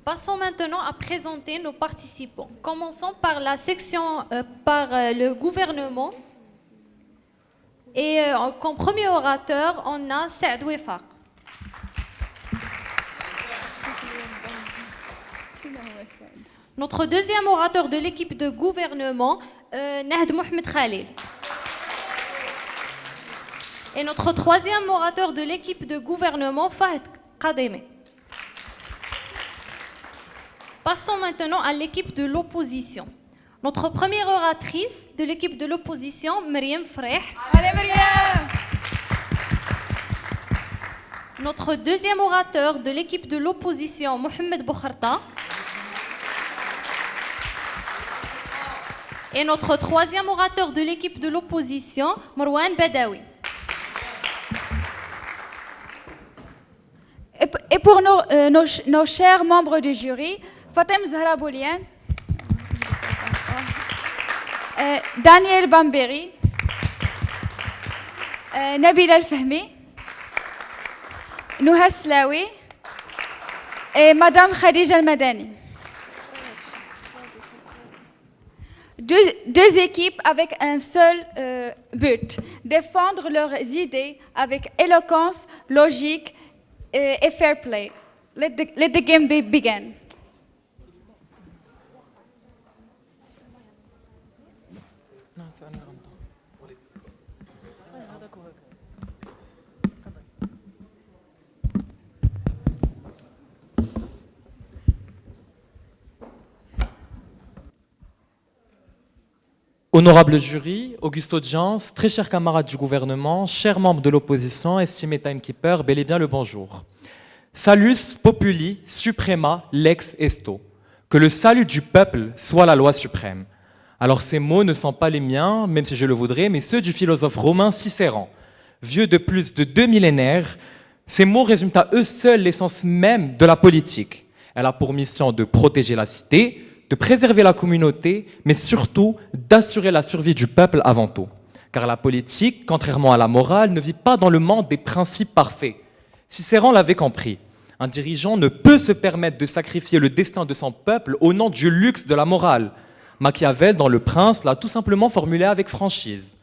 Passons maintenant à présenter nos participants. Commençons par la section par le gouvernement. Et comme premier orateur, on a Saad Wefaq. Notre deuxième orateur de l'équipe de gouvernement, Nahd Mohamed Khalil. Et notre troisième orateur de l'équipe de gouvernement, Fahd Kademi. Passons maintenant à l'équipe de l'opposition. Notre première oratrice de l'équipe de l'opposition, Myriam Freh. Allez Myriam! Notre deuxième orateur de l'équipe de l'opposition, Mohamed Boukharta. Et notre troisième orateur de l'équipe de l'opposition, Marwan Badawi. Et pour nos chers membres du jury, Fatem Zahra Boulian, Daniel Bamberi, Nabil Al-Fahmi, Nouha Slaoui et Madame Khadija Al-Madani. Deux équipes avec un seul but, défendre leurs idées avec éloquence, logique et fair play. Let the game begin. Honorable jury, auguste audience, très chers camarades du gouvernement, chers membres de l'opposition, estimés timekeeper, bel et bien le bonjour. Salus populi suprema lex esto. Que le salut du peuple soit la loi suprême. Alors ces mots ne sont pas les miens, même si je le voudrais, mais ceux du philosophe romain Cicéron. Vieux de plus de 2 millénaires, ces mots résument à eux seuls l'essence même de la politique. Elle a pour mission de protéger la cité, de préserver la communauté, mais surtout d'assurer la survie du peuple avant tout. Car la politique, contrairement à la morale, ne vit pas dans le monde des principes parfaits. Cicéron l'avait compris. Un dirigeant ne peut se permettre de sacrifier le destin de son peuple au nom du luxe de la morale. Machiavel, dans Le Prince, l'a tout simplement formulé avec franchise.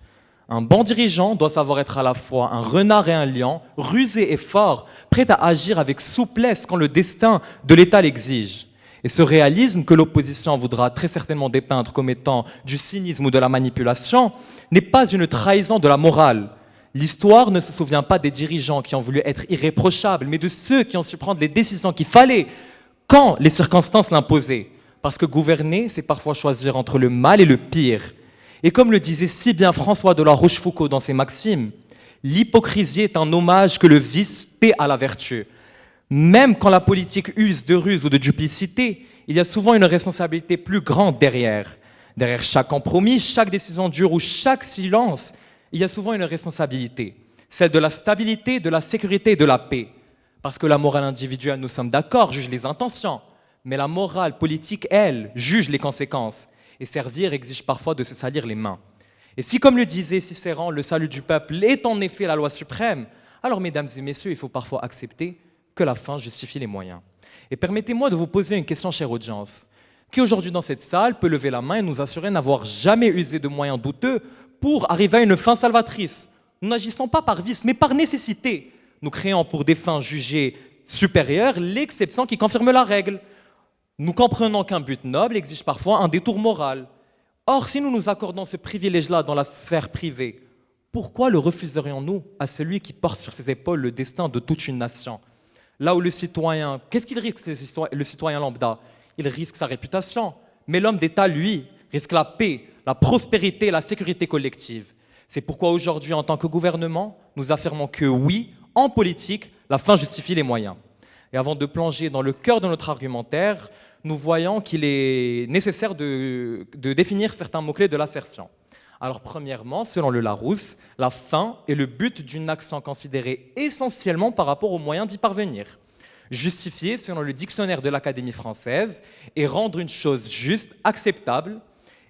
Un bon dirigeant doit savoir être à la fois un renard et un lion, rusé et fort, prêt à agir avec souplesse quand le destin de l'État l'exige. Et ce réalisme que l'opposition voudra très certainement dépeindre comme étant du cynisme ou de la manipulation n'est pas une trahison de la morale. L'histoire ne se souvient pas des dirigeants qui ont voulu être irréprochables, mais de ceux qui ont su prendre les décisions qu'il fallait quand les circonstances l'imposaient. Parce que gouverner, c'est parfois choisir entre le mal et le pire. Et comme le disait si bien François de la Rochefoucauld dans ses maximes, l'hypocrisie est un hommage que le vice paie à la vertu. Même quand la politique use de ruse ou de duplicité, il y a souvent une responsabilité plus grande derrière. Derrière chaque compromis, chaque décision dure ou chaque silence, il y a souvent une responsabilité. Celle de la stabilité, de la sécurité et de la paix. Parce que la morale individuelle, nous sommes d'accord, juge les intentions. Mais la morale politique, elle, juge les conséquences. Et servir exige parfois de se salir les mains. Et si, comme le disait Cicéron, le salut du peuple est en effet la loi suprême, alors, mesdames et messieurs, il faut parfois accepter que la fin justifie les moyens. Et permettez-moi de vous poser une question, chère audience. Qui aujourd'hui dans cette salle peut lever la main et nous assurer n'avoir jamais usé de moyens douteux pour arriver à une fin salvatrice? Nous n'agissons pas par vice, mais par nécessité. Nous créons pour des fins jugées supérieures l'exception qui confirme la règle. Nous comprenons qu'un but noble exige parfois un détour moral. Or, si nous nous accordons ce privilège-là dans la sphère privée, pourquoi le refuserions-nous à celui qui porte sur ses épaules le destin de toute une nation? Là où le citoyen, qu'est-ce qu'il risque, le citoyen lambda? Il risque sa réputation. Mais l'homme d'État, lui, risque la paix, la prospérité, la sécurité collective. C'est pourquoi aujourd'hui, en tant que gouvernement, nous affirmons que oui, en politique, la fin justifie les moyens. Et avant de plonger dans le cœur de notre argumentaire, nous voyons qu'il est nécessaire de définir certains mots-clés de l'assertion. Alors premièrement, selon le Larousse, la fin est le but d'une action considérée essentiellement par rapport aux moyens d'y parvenir. Justifier, selon le dictionnaire de l'Académie française, est rendre une chose juste, acceptable,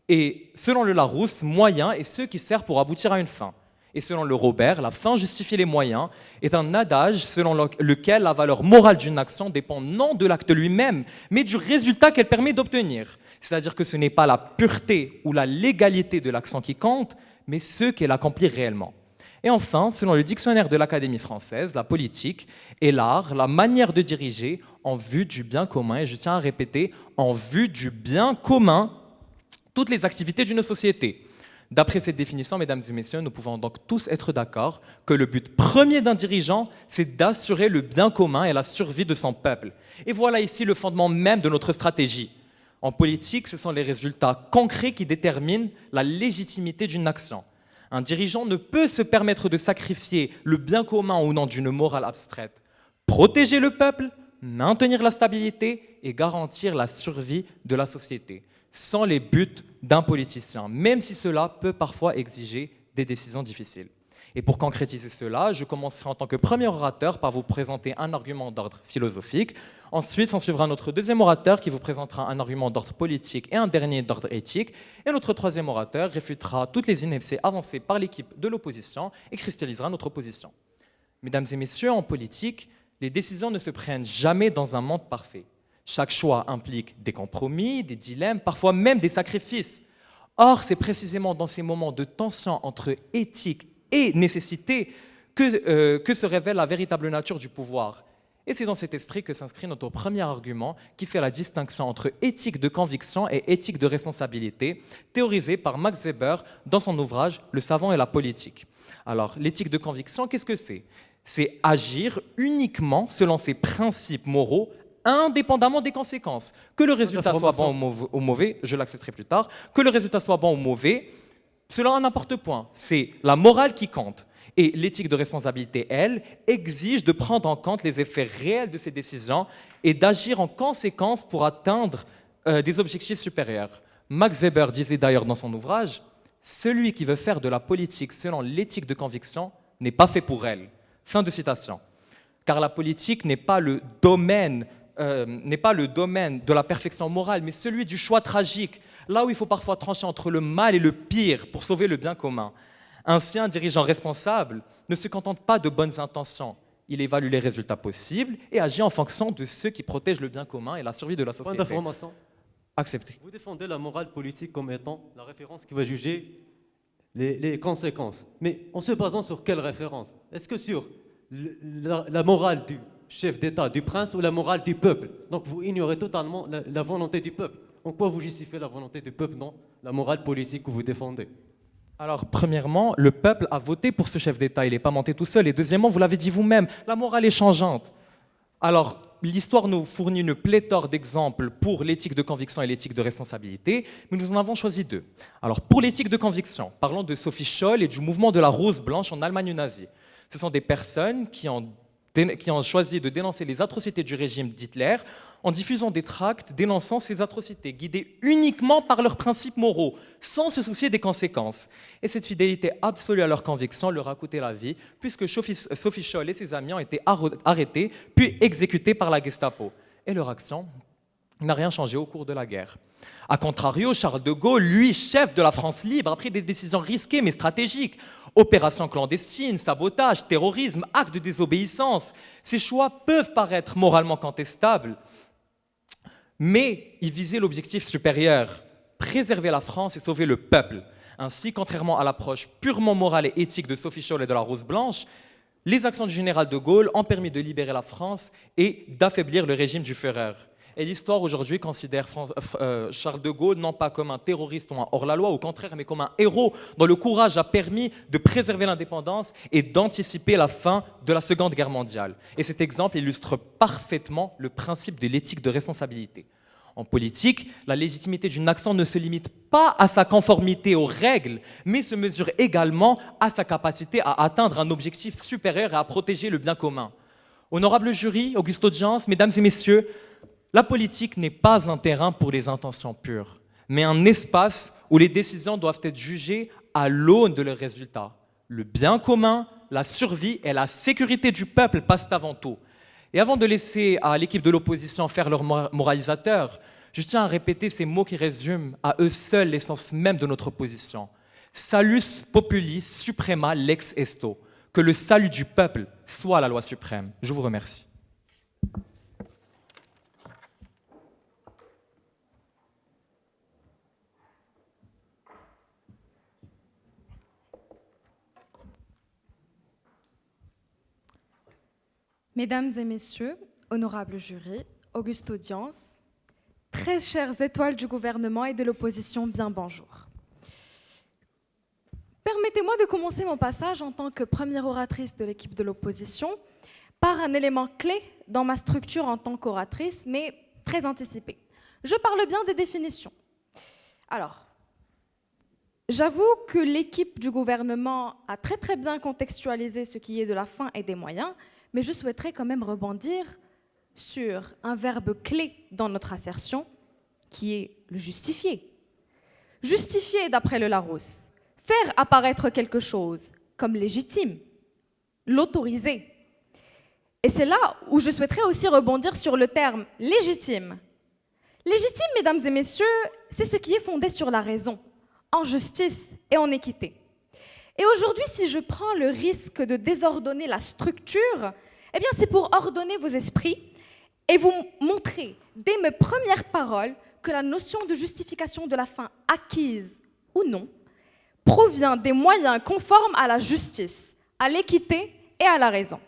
et selon le Larousse, moyen est ce qui sert pour aboutir à une fin. Et selon le Robert, la fin justifie les moyens est un adage selon lequel la valeur morale d'une action dépend non de l'acte lui-même, mais du résultat qu'elle permet d'obtenir. C'est-à-dire que ce n'est pas la pureté ou la légalité de l'action qui compte, mais ce qu'elle accomplit réellement. Et enfin, selon le dictionnaire de l'Académie française, la politique est l'art, la manière de diriger en vue du bien commun, et je tiens à répéter, en vue du bien commun, toutes les activités d'une société. D'après cette définition, mesdames et messieurs, nous pouvons donc tous être d'accord que le but premier d'un dirigeant, c'est d'assurer le bien commun et la survie de son peuple. Et voilà ici le fondement même de notre stratégie. En politique, ce sont les résultats concrets qui déterminent la légitimité d'une action. Un dirigeant ne peut se permettre de sacrifier le bien commun au nom d'une morale abstraite. Protéger le peuple, maintenir la stabilité et garantir la survie de la société, sans les buts d'un politicien, même si cela peut parfois exiger des décisions difficiles. Et pour concrétiser cela, je commencerai en tant que premier orateur par vous présenter un argument d'ordre philosophique. Ensuite, s'en suivra notre deuxième orateur qui vous présentera un argument d'ordre politique et un dernier d'ordre éthique. Et notre troisième orateur réfutera toutes les inepties avancées par l'équipe de l'opposition et cristallisera notre position. Mesdames et messieurs, en politique, les décisions ne se prennent jamais dans un monde parfait. Chaque choix implique des compromis, des dilemmes, parfois même des sacrifices. Or, c'est précisément dans ces moments de tension entre éthique et nécessité que se révèle la véritable nature du pouvoir. Et c'est dans cet esprit que s'inscrit notre premier argument qui fait la distinction entre éthique de conviction et éthique de responsabilité, théorisé par Max Weber dans son ouvrage « Le savant et la politique ». Alors, l'éthique de conviction, qu'est-ce que c'est? C'est agir uniquement selon ses principes moraux, indépendamment des conséquences. Que le résultat soit bon ou mauvais, je l'accepterai plus tard, que le résultat soit bon ou mauvais, cela en n'importe point. C'est la morale qui compte. Et l'éthique de responsabilité, elle, exige de prendre en compte les effets réels de ces décisions et d'agir en conséquence pour atteindre des objectifs supérieurs. Max Weber disait d'ailleurs dans son ouvrage « Celui qui veut faire de la politique selon l'éthique de conviction n'est pas fait pour elle ». Fin de citation. Car la politique n'est pas le domaine de la perfection morale, mais celui du choix tragique, là où il faut parfois trancher entre le mal et le pire pour sauver le bien commun. Ainsi, un dirigeant responsable ne se contente pas de bonnes intentions. Il évalue les résultats possibles et agit en fonction de ceux qui protègent le bien commun et la survie de la société. Point d'information. Accepté. Vous défendez la morale politique comme étant la référence qui va juger les conséquences. Mais en se basant sur quelle référence? Est-ce que sur la morale du chef d'État, du prince, ou la morale du peuple? Donc vous ignorez totalement la volonté du peuple. En quoi vous justifiez la volonté du peuple dans la morale politique que vous défendez? Alors, premièrement, le peuple a voté pour ce chef d'État, il n'est pas monté tout seul. Et deuxièmement, vous l'avez dit vous-même, la morale est changeante. Alors, l'histoire nous fournit une pléthore d'exemples pour l'éthique de conviction et l'éthique de responsabilité, mais nous en avons choisi deux. Alors, pour l'éthique de conviction, parlons de Sophie Scholl et du mouvement de la Rose Blanche en Allemagne nazie. Ce sont des personnes qui ont choisi de dénoncer les atrocités du régime d'Hitler en diffusant des tracts dénonçant ces atrocités, guidés uniquement par leurs principes moraux, sans se soucier des conséquences. Et cette fidélité absolue à leurs convictions leur a coûté la vie, puisque Sophie Scholl et ses amis ont été arrêtés, puis exécutés par la Gestapo. Et leur action n'a rien changé au cours de la guerre. A contrario, Charles de Gaulle, lui, chef de la France libre, a pris des décisions risquées mais stratégiques. Opérations clandestines, sabotage, terrorisme, actes de désobéissance. Ces choix peuvent paraître moralement contestables, mais ils visaient l'objectif supérieur, préserver la France et sauver le peuple. Ainsi, contrairement à l'approche purement morale et éthique de Sophie Scholl et de la Rose Blanche, les actions du général de Gaulle ont permis de libérer la France et d'affaiblir le régime du Führer. Et l'histoire aujourd'hui considère Charles de Gaulle non pas comme un terroriste ou un hors-la-loi, au contraire, mais comme un héros dont le courage a permis de préserver l'indépendance et d'anticiper la fin de la Seconde Guerre mondiale. Et cet exemple illustre parfaitement le principe de l'éthique de responsabilité. En politique, la légitimité d'une action ne se limite pas à sa conformité aux règles, mais se mesure également à sa capacité à atteindre un objectif supérieur et à protéger le bien commun. Honorable jury, Auguste Audience, mesdames et messieurs, la politique n'est pas un terrain pour les intentions pures, mais un espace où les décisions doivent être jugées à l'aune de leurs résultats. Le bien commun, la survie et la sécurité du peuple passent avant tout. Et avant de laisser à l'équipe de l'opposition faire leur moralisateur, je tiens à répéter ces mots qui résument à eux seuls l'essence même de notre position. Salus populi suprema lex esto. Que le salut du peuple soit la loi suprême. Je vous remercie. Mesdames et messieurs, honorables jurys, auguste audience, très chères étoiles du gouvernement et de l'opposition, bien bonjour. Permettez-moi de commencer mon passage en tant que première oratrice de l'équipe de l'opposition par un élément clé dans ma structure en tant qu'oratrice, mais très anticipé. Je parle bien des définitions. Alors, j'avoue que l'équipe du gouvernement a très bien contextualisé ce qui est de la fin et des moyens, mais je souhaiterais quand même rebondir sur un verbe clé dans notre assertion, qui est le justifier. Justifier, d'après le Larousse, faire apparaître quelque chose comme légitime, l'autoriser. Et c'est là où je souhaiterais aussi rebondir sur le terme légitime. Légitime, mesdames et messieurs, c'est ce qui est fondé sur la raison, en justice et en équité. Et aujourd'hui, si je prends le risque de désordonner la structure, eh bien c'est pour ordonner vos esprits et vous montrer dès mes premières paroles que la notion de justification de la fin, acquise ou non, provient des moyens conformes à la justice, à l'équité et à la raison.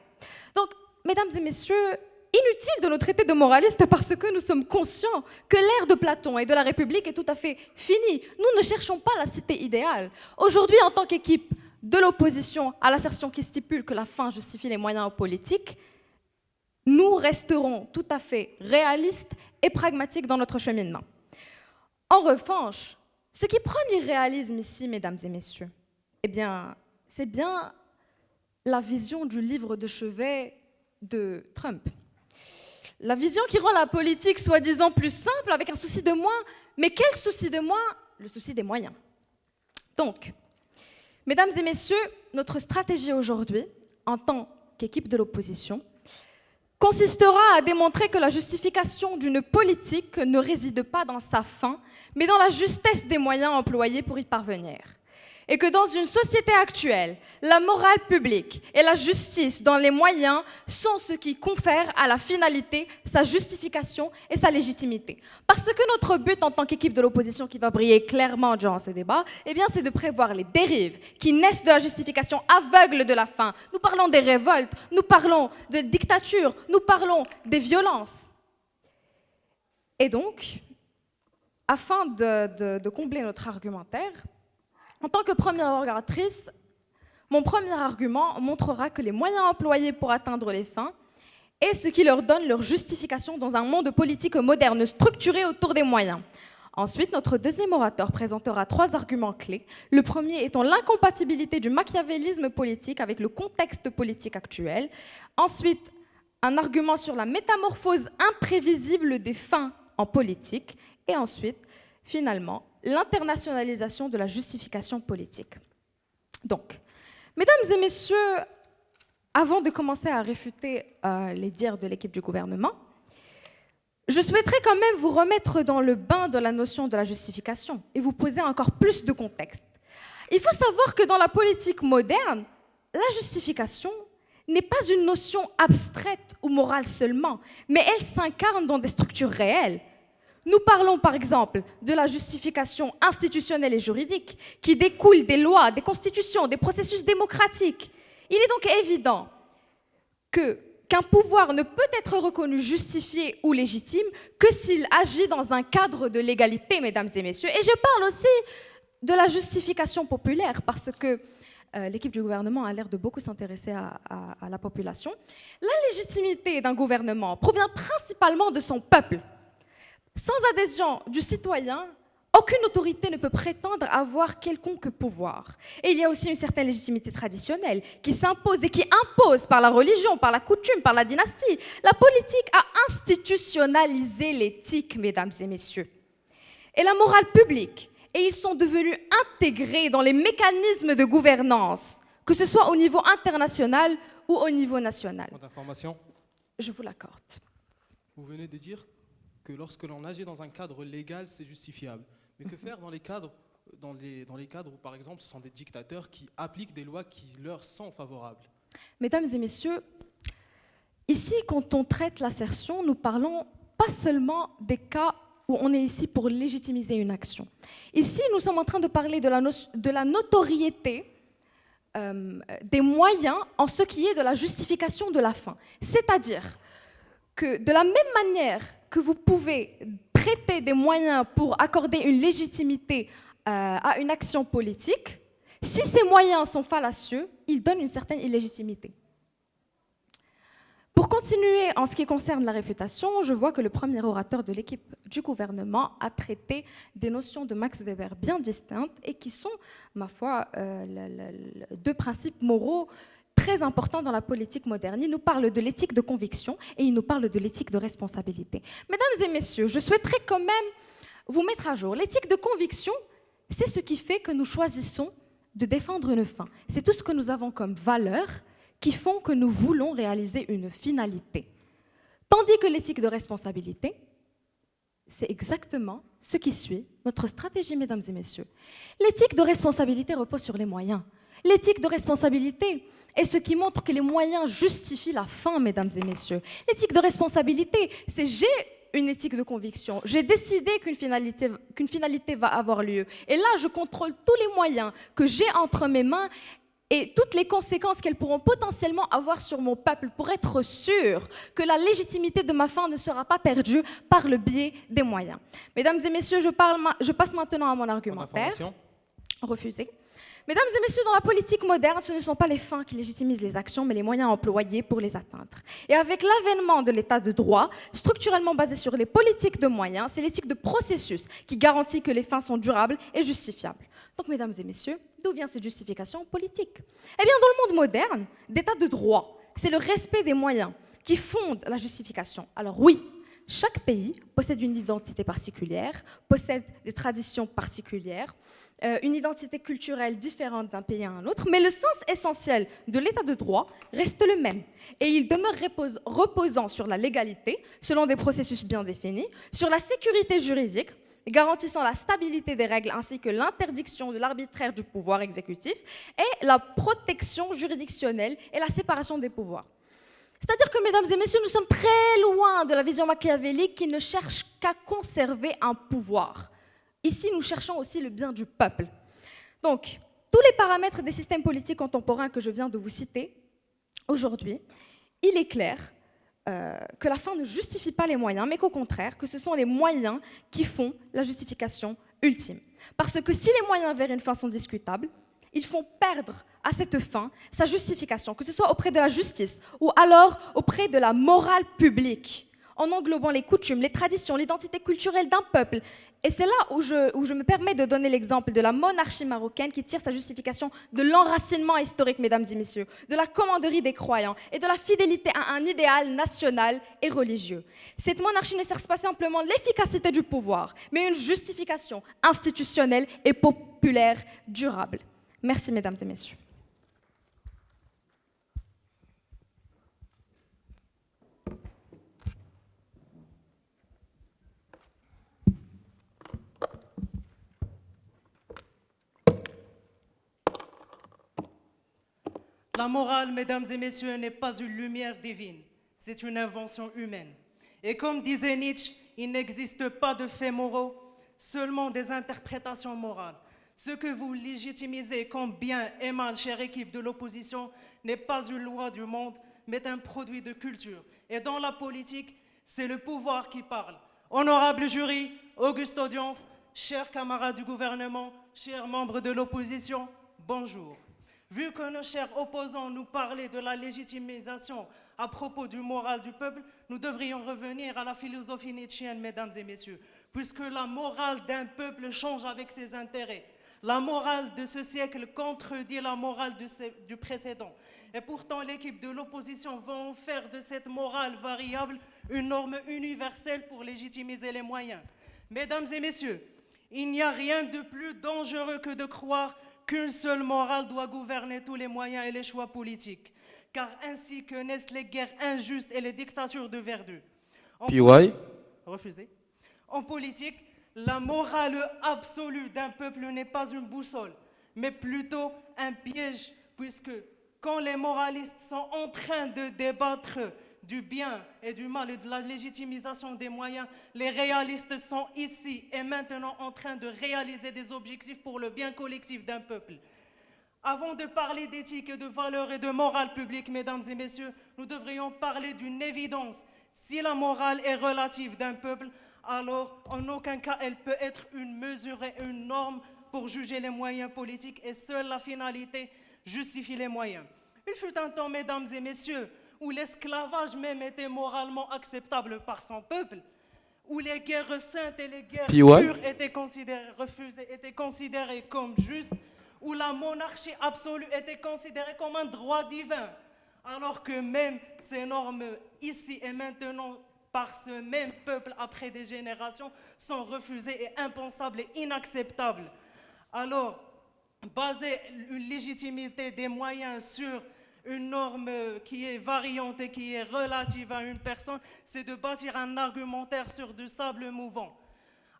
Donc, mesdames et messieurs, inutile de nous traiter de moralistes parce que nous sommes conscients que l'ère de Platon et de la République est tout à fait finie. Nous ne cherchons pas la cité idéale. Aujourd'hui, en tant qu'équipe de l'opposition à l'assertion qui stipule que la fin justifie les moyens politiques, nous resterons tout à fait réalistes et pragmatiques dans notre cheminement. En revanche, ce qui prend l'irréalisme ici, mesdames et messieurs, eh bien, c'est bien la vision du livre de chevet de Trump. La vision qui rend la politique soi-disant plus simple, avec un souci de moins. Mais quel souci de moins? Le souci des moyens. Donc, mesdames et messieurs, notre stratégie aujourd'hui, en tant qu'équipe de l'opposition, consistera à démontrer que la justification d'une politique ne réside pas dans sa fin, mais dans la justesse des moyens employés pour y parvenir. Et que dans une société actuelle, la morale publique et la justice dans les moyens sont ce qui confère à la finalité sa justification et sa légitimité. Parce que notre but en tant qu'équipe de l'opposition qui va briller clairement durant ce débat, eh bien, c'est de prévoir les dérives qui naissent de la justification aveugle de la fin. Nous parlons des révoltes, nous parlons de dictature, nous parlons des violences. Et donc, afin de combler notre argumentaire, en tant que première oratrice, mon premier argument montrera que les moyens employés pour atteindre les fins est ce qui leur donne leur justification dans un monde politique moderne structuré autour des moyens. Ensuite, notre deuxième orateur présentera 3 arguments clés. Le premier étant l'incompatibilité du machiavélisme politique avec le contexte politique actuel. Ensuite, un argument sur la métamorphose imprévisible des fins en politique. Et ensuite, finalement, l'internationalisation de la justification politique. Donc, mesdames et messieurs, avant de commencer à réfuter les dires de l'équipe du gouvernement, je souhaiterais quand même vous remettre dans le bain de la notion de la justification et vous poser encore plus de contexte. Il faut savoir que dans la politique moderne, la justification n'est pas une notion abstraite ou morale seulement, mais elle s'incarne dans des structures réelles. Nous parlons par exemple de la justification institutionnelle et juridique qui découle des lois, des constitutions, des processus démocratiques. Il est donc évident qu'un pouvoir ne peut être reconnu justifié ou légitime que s'il agit dans un cadre de légalité, mesdames et messieurs. Et je parle aussi de la justification populaire parce que l'équipe du gouvernement a l'air de beaucoup s'intéresser à la population. La légitimité d'un gouvernement provient principalement de son peuple. Sans adhésion du citoyen, aucune autorité ne peut prétendre avoir quelconque pouvoir. Et il y a aussi une certaine légitimité traditionnelle qui s'impose et qui impose par la religion, par la coutume, par la dynastie. La politique a institutionnalisé l'éthique, mesdames et messieurs, et la morale publique. Et ils sont devenus intégrés dans les mécanismes de gouvernance, que ce soit au niveau international ou au niveau national. D'information. Je vous l'accorde. Vous venez de dire que lorsque l'on agit dans un cadre légal, c'est justifiable. Mais que faire dans les cadres dans les cadres où, par exemple, ce sont des dictateurs qui appliquent des lois qui leur sont favorables. Mesdames et messieurs, ici, quand on traite l'assertion, nous parlons pas seulement des cas où on est ici pour légitimiser une action. Ici, nous sommes en train de parler de la notoriété des moyens en ce qui est de la justification de la fin. C'est-à-dire que de la même manière que vous pouvez traiter des moyens pour accorder une légitimité à une action politique, si ces moyens sont fallacieux, ils donnent une certaine illégitimité. Pour continuer en ce qui concerne la réfutation, je vois que le premier orateur de l'équipe du gouvernement a traité des notions de Max Weber bien distinctes et qui sont, ma foi, deux principes moraux très importants dans la politique moderne. Il nous parle de l'éthique de conviction et il nous parle de l'éthique de responsabilité. Mesdames et messieurs, je souhaiterais quand même vous mettre à jour. L'éthique de conviction, c'est ce qui fait que nous choisissons de défendre une fin. C'est tout ce que nous avons comme valeur qui font que nous voulons réaliser une finalité. Tandis que l'éthique de responsabilité, c'est exactement ce qui suit notre stratégie, mesdames et messieurs. L'éthique de responsabilité repose sur les moyens. L'éthique de responsabilité est ce qui montre que les moyens justifient la fin, mesdames et messieurs. L'éthique de responsabilité, c'est j'ai une éthique de conviction. J'ai décidé qu'une finalité va avoir lieu. Et là, je contrôle tous les moyens que j'ai entre mes mains et toutes les conséquences qu'elles pourront potentiellement avoir sur mon peuple pour être sûr que la légitimité de ma fin ne sera pas perdue par le biais des moyens. Mesdames et messieurs, je passe maintenant à mon argumentaire. Refusé. Mesdames et messieurs, dans la politique moderne, ce ne sont pas les fins qui légitimisent les actions, mais les moyens employés pour les atteindre. Et avec l'avènement de l'état de droit, structurellement basé sur les politiques de moyens, c'est l'éthique de processus qui garantit que les fins sont durables et justifiables. Donc, mesdames et messieurs, d'où vient cette justification politique? Eh bien, dans le monde moderne, d'état de droit, c'est le respect des moyens qui fonde la justification. Alors oui, chaque pays possède une identité particulière, possède des traditions particulières, une identité culturelle différente d'un pays à un autre, mais le sens essentiel de l'état de droit reste le même. Et il demeure reposant sur la légalité, selon des processus bien définis, sur la sécurité juridique, garantissant la stabilité des règles ainsi que l'interdiction de l'arbitraire du pouvoir exécutif et la protection juridictionnelle et la séparation des pouvoirs. C'est-à-dire que, mesdames et messieurs, nous sommes très loin de la vision machiavélique qui ne cherche qu'à conserver un pouvoir. Ici, nous cherchons aussi le bien du peuple. Donc, tous les paramètres des systèmes politiques contemporains que je viens de vous citer aujourd'hui, il est clair que la fin ne justifie pas les moyens, mais qu'au contraire, que ce sont les moyens qui font la justification ultime. Parce que si les moyens vers une fin sont discutables, ils font perdre à cette fin sa justification, que ce soit auprès de la justice ou alors auprès de la morale publique, en englobant les coutumes, les traditions, l'identité culturelle d'un peuple. Et c'est là où je me permets de donner l'exemple de la monarchie marocaine qui tire sa justification de l'enracinement historique, mesdames et messieurs, de la commanderie des croyants et de la fidélité à un idéal national et religieux. Cette monarchie ne cherche pas simplement l'efficacité du pouvoir, mais une justification institutionnelle et populaire durable. Merci, mesdames et messieurs. La morale, mesdames et messieurs, n'est pas une lumière divine, c'est une invention humaine. Et comme disait Nietzsche, il n'existe pas de faits moraux, seulement des interprétations morales. Ce que vous légitimisez comme bien et mal, chère équipe de l'opposition, n'est pas une loi du monde, mais un produit de culture. Et dans la politique, c'est le pouvoir qui parle. Honorable jury, auguste audience, chers camarades du gouvernement, chers membres de l'opposition, bonjour. Vu que nos chers opposants nous parlaient de la légitimisation à propos du moral du peuple, nous devrions revenir à la philosophie nietzschéenne, mesdames et messieurs, puisque la morale d'un peuple change avec ses intérêts. La morale de ce siècle contredit la morale du précédent. Et pourtant, l'équipe de l'opposition va en faire de cette morale variable une norme universelle pour légitimiser les moyens. Mesdames et messieurs, il n'y a rien de plus dangereux que de croire qu'une seule morale doit gouverner tous les moyens et les choix politiques, car ainsi que naissent les guerres injustes et les dictatures de verdure. Refusé. En politique, La morale absolue d'un peuple n'est pas une boussole, mais plutôt un piège, puisque quand les moralistes sont en train de débattre du bien et du mal et de la légitimisation des moyens, les réalistes sont ici et maintenant en train de réaliser des objectifs pour le bien collectif d'un peuple. Avant de parler d'éthique et de valeurs et de morale publique, mesdames et messieurs, nous devrions parler d'une évidence. Si la morale est relative d'un peuple, alors en aucun cas elle peut être une mesure et une norme pour juger les moyens politiques et seule la finalité justifie les moyens. Il fut un temps, mesdames et messieurs, où l'esclavage même était moralement acceptable par son peuple, où les guerres saintes et les guerres pures étaient refusées, étaient considérées comme justes, où la monarchie absolue était considérée comme un droit divin, alors que même ces normes ici et maintenant par ce même peuple après des générations sont refusées et impensables et inacceptables. Alors, baser une légitimité des moyens sur une norme qui est variante et qui est relative à une personne, c'est de bâtir un argumentaire sur du sable mouvant.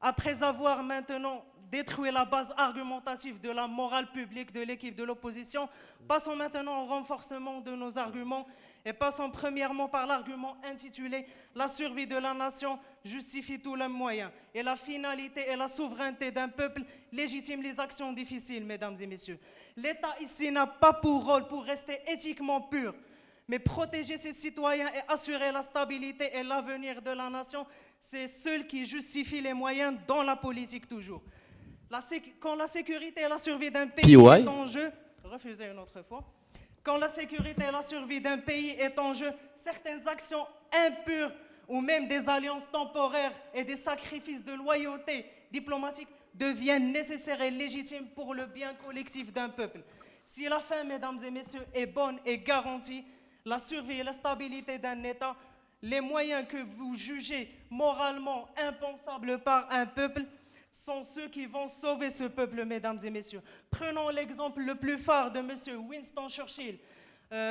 Après avoir maintenant détruit la base argumentative de la morale publique de l'équipe de l'opposition, passons maintenant au renforcement de nos arguments et passons premièrement par l'argument intitulé « La survie de la nation justifie tous les moyens et la finalité et la souveraineté d'un peuple légitiment les actions difficiles, mesdames et messieurs. » L'État ici n'a pas pour rôle pour rester éthiquement pur, mais protéger ses citoyens et assurer la stabilité et l'avenir de la nation, c'est seul qui justifie les moyens dans la politique toujours. Quand la sécurité et la survie d'un pays est en jeu, refusez une autre fois. Quand la sécurité et la survie d'un pays est en jeu, certaines actions impures ou même des alliances temporaires et des sacrifices de loyauté diplomatique deviennent nécessaires et légitimes pour le bien collectif d'un peuple. Si la fin, mesdames et messieurs, est bonne et garantie, la survie et la stabilité d'un État, les moyens que vous jugez moralement impensables par un peuple sont ceux qui vont sauver ce peuple, mesdames et messieurs. Prenons l'exemple le plus phare de M. Winston Churchill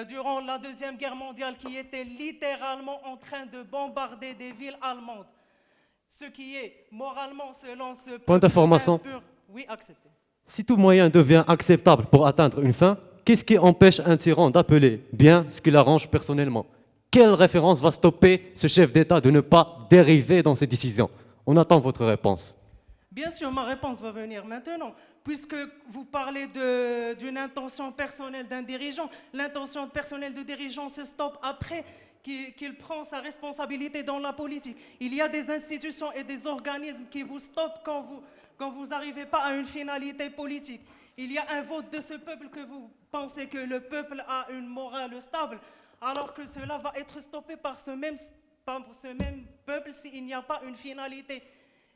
durant la Deuxième Guerre mondiale, qui était littéralement en train de bombarder des villes allemandes. Ce qui est moralement, selon ce peuple, Point d'information. impur. Oui, accepté. Si tout moyen devient acceptable pour atteindre une fin, qu'est-ce qui empêche un tyran d'appeler bien ce qui l'arrange personnellement? Quelle référence va stopper ce chef d'État de ne pas dériver dans ses décisions? On attend votre réponse. Bien sûr, ma réponse va venir maintenant, puisque vous parlez d'une intention personnelle d'un dirigeant. L'intention personnelle du dirigeant se stoppe après qu'il prend sa responsabilité dans la politique. Il y a des institutions et des organismes qui vous stoppent quand vous n'arrivez pas à une finalité politique. Il y a un vote de ce peuple que vous pensez que le peuple a une morale stable, alors que cela va être stoppé par ce même peuple s'il n'y a pas une finalité.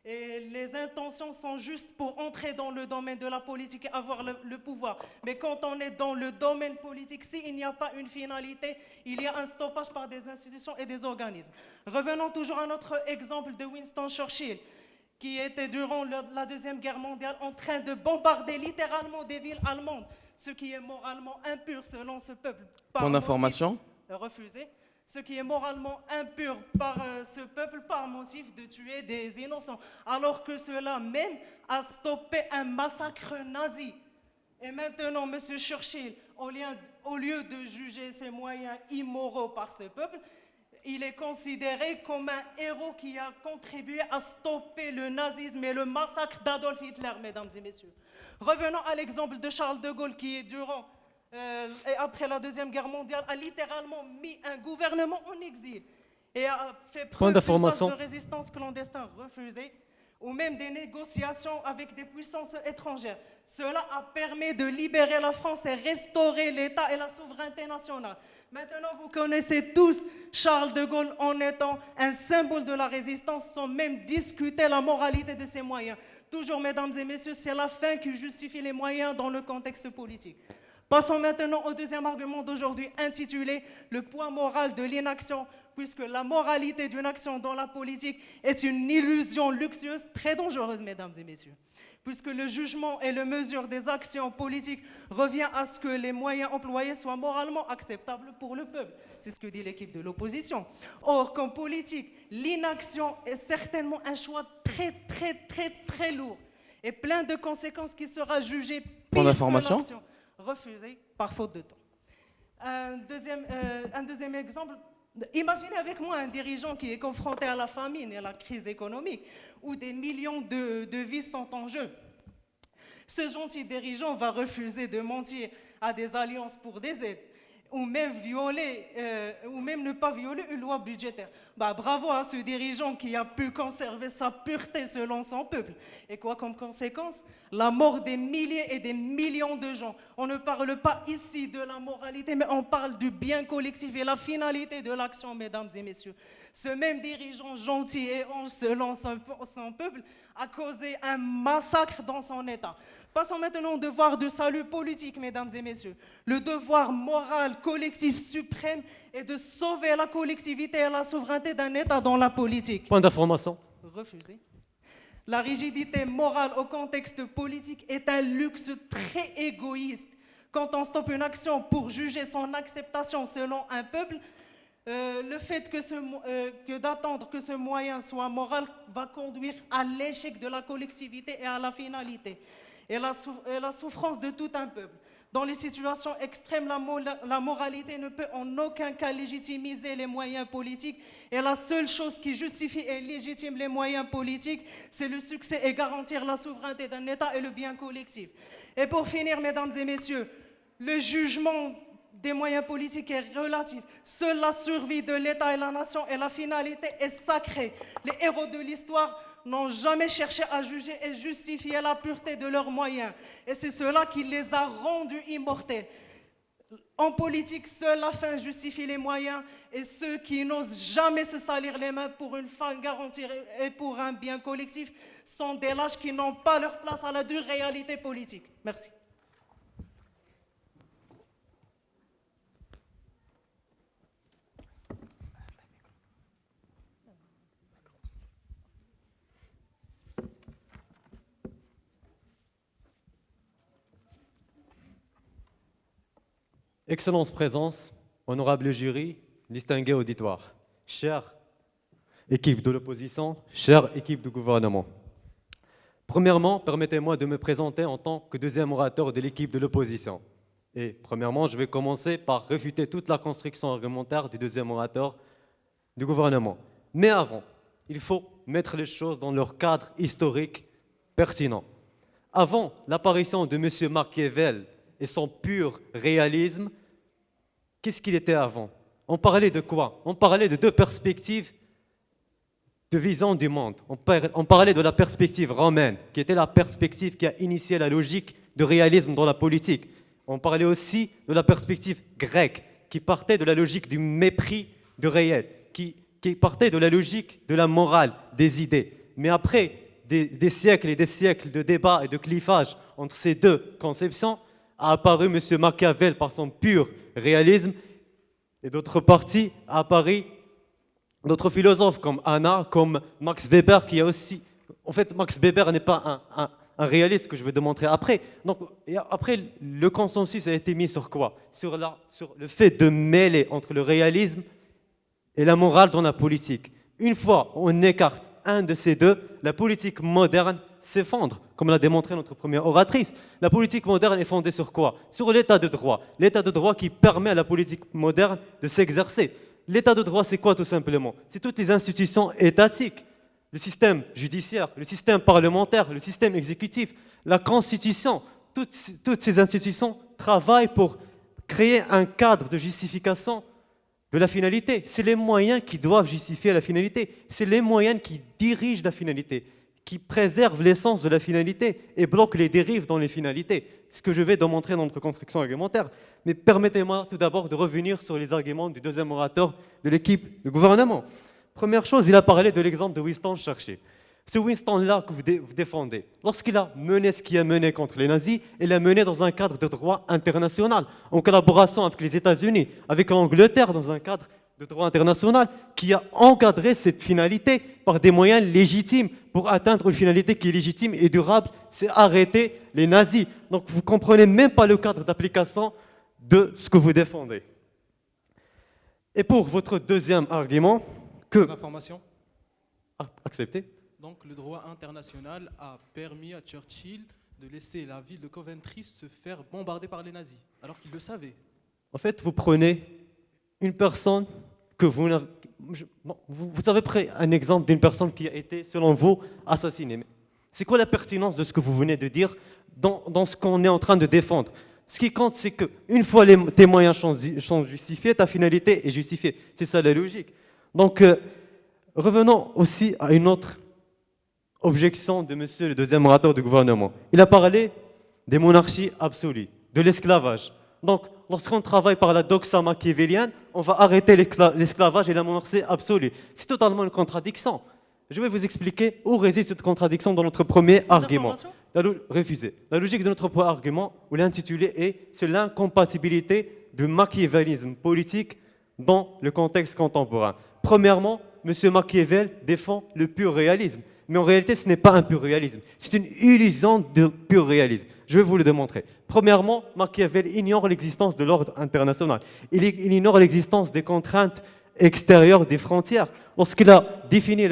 Et les intentions sont juste pour entrer dans le domaine de la politique et avoir le pouvoir. Mais quand on est dans le domaine politique, s'il n'y a pas une finalité, il y a un stoppage par des institutions et des organismes. Revenons toujours à notre exemple de Winston Churchill, qui était durant la Deuxième Guerre mondiale en train de bombarder littéralement des villes allemandes, ce qui est moralement impur selon ce peuple. Point d'information. Refusé. Ce qui est moralement impur par ce peuple par motif de tuer des innocents, alors que cela même a stoppé un massacre nazi. Et maintenant, M. Churchill, au lieu de juger ces moyens immoraux par ce peuple, il est considéré comme un héros qui a contribué à stopper le nazisme et le massacre d'Adolf Hitler, mesdames et messieurs. Revenons à l'exemple de Charles de Gaulle, qui durant et après la Deuxième Guerre mondiale, a littéralement mis un gouvernement en exil et a fait preuve de résistance clandestine refusée ou même des négociations avec des puissances étrangères. Cela a permis de libérer la France et restaurer l'État et la souveraineté nationale. Maintenant, vous connaissez tous Charles de Gaulle en étant un symbole de la résistance sans même discuter la moralité de ses moyens. Toujours, mesdames et messieurs, c'est la fin qui justifie les moyens dans le contexte politique. Passons maintenant au deuxième argument d'aujourd'hui, intitulé « Le poids moral de l'inaction », puisque la moralité d'une action dans la politique est une illusion luxueuse très dangereuse, mesdames et messieurs. puisque le jugement et la mesure des actions politiques revient à ce que les moyens employés soient moralement acceptables pour le peuple. C'est ce que dit l'équipe de l'opposition. Or, qu'en politique, l'inaction est certainement un choix très lourd et plein de conséquences qui sera jugé pire que l'action refusée par faute de temps. Un deuxième exemple, imaginez avec moi un dirigeant qui est confronté à la famine et à la crise économique, où des millions de vies sont en jeu. Ce gentil dirigeant va refuser de mentir à des alliances pour des aides, ou même ne pas violer une loi budgétaire. Bravo à ce dirigeant qui a pu conserver sa pureté selon son peuple. Et quoi comme conséquence? La mort des milliers et des millions de gens. On ne parle pas ici de la moralité, mais on parle du bien collectif et la finalité de l'action, mesdames et messieurs. Ce même dirigeant gentil et ange selon son peuple a causé un massacre dans son État. Passons maintenant au devoir de salut politique, mesdames et messieurs. Le devoir moral collectif suprême est de sauver la collectivité et la souveraineté d'un État dans la politique. Point d'information. Refusé. La rigidité morale au contexte politique est un luxe très égoïste. Quand on stoppe une action pour juger son acceptation selon un peuple, le fait que d'attendre que ce moyen soit moral va conduire à l'échec de la collectivité et à la finalité. Et la souffrance de tout un peuple. Dans les situations extrêmes, la moralité ne peut en aucun cas légitimiser les moyens politiques. Et la seule chose qui justifie et légitime les moyens politiques, c'est le succès et garantir la souveraineté d'un État et le bien collectif. Et pour finir, mesdames et messieurs, le jugement des moyens politiques est relatif. Seule la survie de l'État et la nation et la finalité est sacrée. Les héros de l'histoire n'ont jamais cherché à juger et justifier la pureté de leurs moyens. Et c'est cela qui les a rendus immortels. En politique, seule la fin justifie les moyens et ceux qui n'osent jamais se salir les mains pour une fin garantie et pour un bien collectif sont des lâches qui n'ont pas leur place à la dure réalité politique. Merci. Excellence présence, honorable jury, distingué auditoire, chère équipe de l'opposition, chère équipe du gouvernement. Premièrement, permettez-moi de me présenter en tant que deuxième orateur de l'équipe de l'opposition. Et premièrement, je vais commencer par réfuter toute la construction argumentaire du deuxième orateur du gouvernement. Mais avant, il faut mettre les choses dans leur cadre historique pertinent. Avant l'apparition de M. Machiavel et son pur réalisme, qu'est-ce qu'il était avant? On parlait de quoi? On parlait de deux perspectives de vision du monde. On parlait de la perspective romaine, qui était la perspective qui a initié la logique de réalisme dans la politique. On parlait aussi de la perspective grecque, qui partait de la logique du mépris du réel, qui partait de la logique de la morale, des idées. Mais après des siècles et des siècles de débats et de clivage entre ces deux conceptions, a apparu M. Machiavel par son pur réalisme, et d'autre partie a apparu d'autres philosophes comme Anna, comme Max Weber, qui a aussi... En fait, Max Weber n'est pas un réaliste que je vais démontrer après. Donc, après, le consensus a été mis sur quoi? Sur le fait de mêler entre le réalisme et la morale dans la politique. Une fois on écarte un de ces deux, la politique moderne s'effondre, comme l'a démontré notre première oratrice. La politique moderne est fondée sur quoi? Sur l'état de droit. L'état de droit qui permet à la politique moderne de s'exercer. L'état de droit, c'est quoi tout simplement? C'est toutes les institutions étatiques, le système judiciaire, le système parlementaire, le système exécutif, la Constitution. Toutes ces institutions travaillent pour créer un cadre de justification de la finalité. C'est les moyens qui doivent justifier la finalité. C'est les moyens qui dirigent la finalité, qui préservent l'essence de la finalité et bloquent les dérives dans les finalités. Ce que je vais démontrer dans notre construction argumentaire. Mais permettez-moi tout d'abord de revenir sur les arguments du deuxième orateur de l'équipe du gouvernement. Première chose, il a parlé de l'exemple de Winston Churchill. Ce Winston-là que vous défendez, lorsqu'il a mené ce qu'il a mené contre les nazis, il l'a mené dans un cadre de droit international, en collaboration avec les États-Unis, avec l'Angleterre dans un cadre de droit international qui a encadré cette finalité par des moyens légitimes pour atteindre une finalité qui est légitime et durable, c'est arrêter les nazis. Donc vous ne comprenez même pas le cadre d'application de ce que vous défendez. Et pour votre deuxième argument, que... L'information. Accepté. Donc le droit international a permis à Churchill de laisser la ville de Coventry se faire bombarder par les nazis, alors qu'il le savait. En fait, vous prenez une personne que vous n'avez... Vous avez pris un exemple d'une personne qui a été, selon vous, assassinée. C'est quoi la pertinence de ce que vous venez de dire dans ce qu'on est en train de défendre? Ce qui compte, c'est qu'une fois tes moyens sont justifiés, ta finalité est justifiée. C'est ça la logique. Donc, revenons aussi à une autre objection de monsieur le deuxième orateur du gouvernement. Il a parlé des monarchies absolues, de l'esclavage. Donc, lorsqu'on travaille par la doxa machiavélienne, on va arrêter l'esclavage et la monarchie absolue. C'est totalement une contradiction. Je vais vous expliquer où réside cette contradiction dans notre premier argument. Refusé. La logique de notre premier argument, où l'intitulé est, c'est l'incompatibilité du machiavélisme politique dans le contexte contemporain. Premièrement, M. Machiavel défend le pur réalisme. Mais en réalité, ce n'est pas un pur réalisme. C'est une illusion de pur réalisme. Je vais vous le démontrer. Premièrement, Machiavel ignore l'existence de l'ordre international. Il ignore l'existence des contraintes extérieures des frontières. Lorsqu'il a défini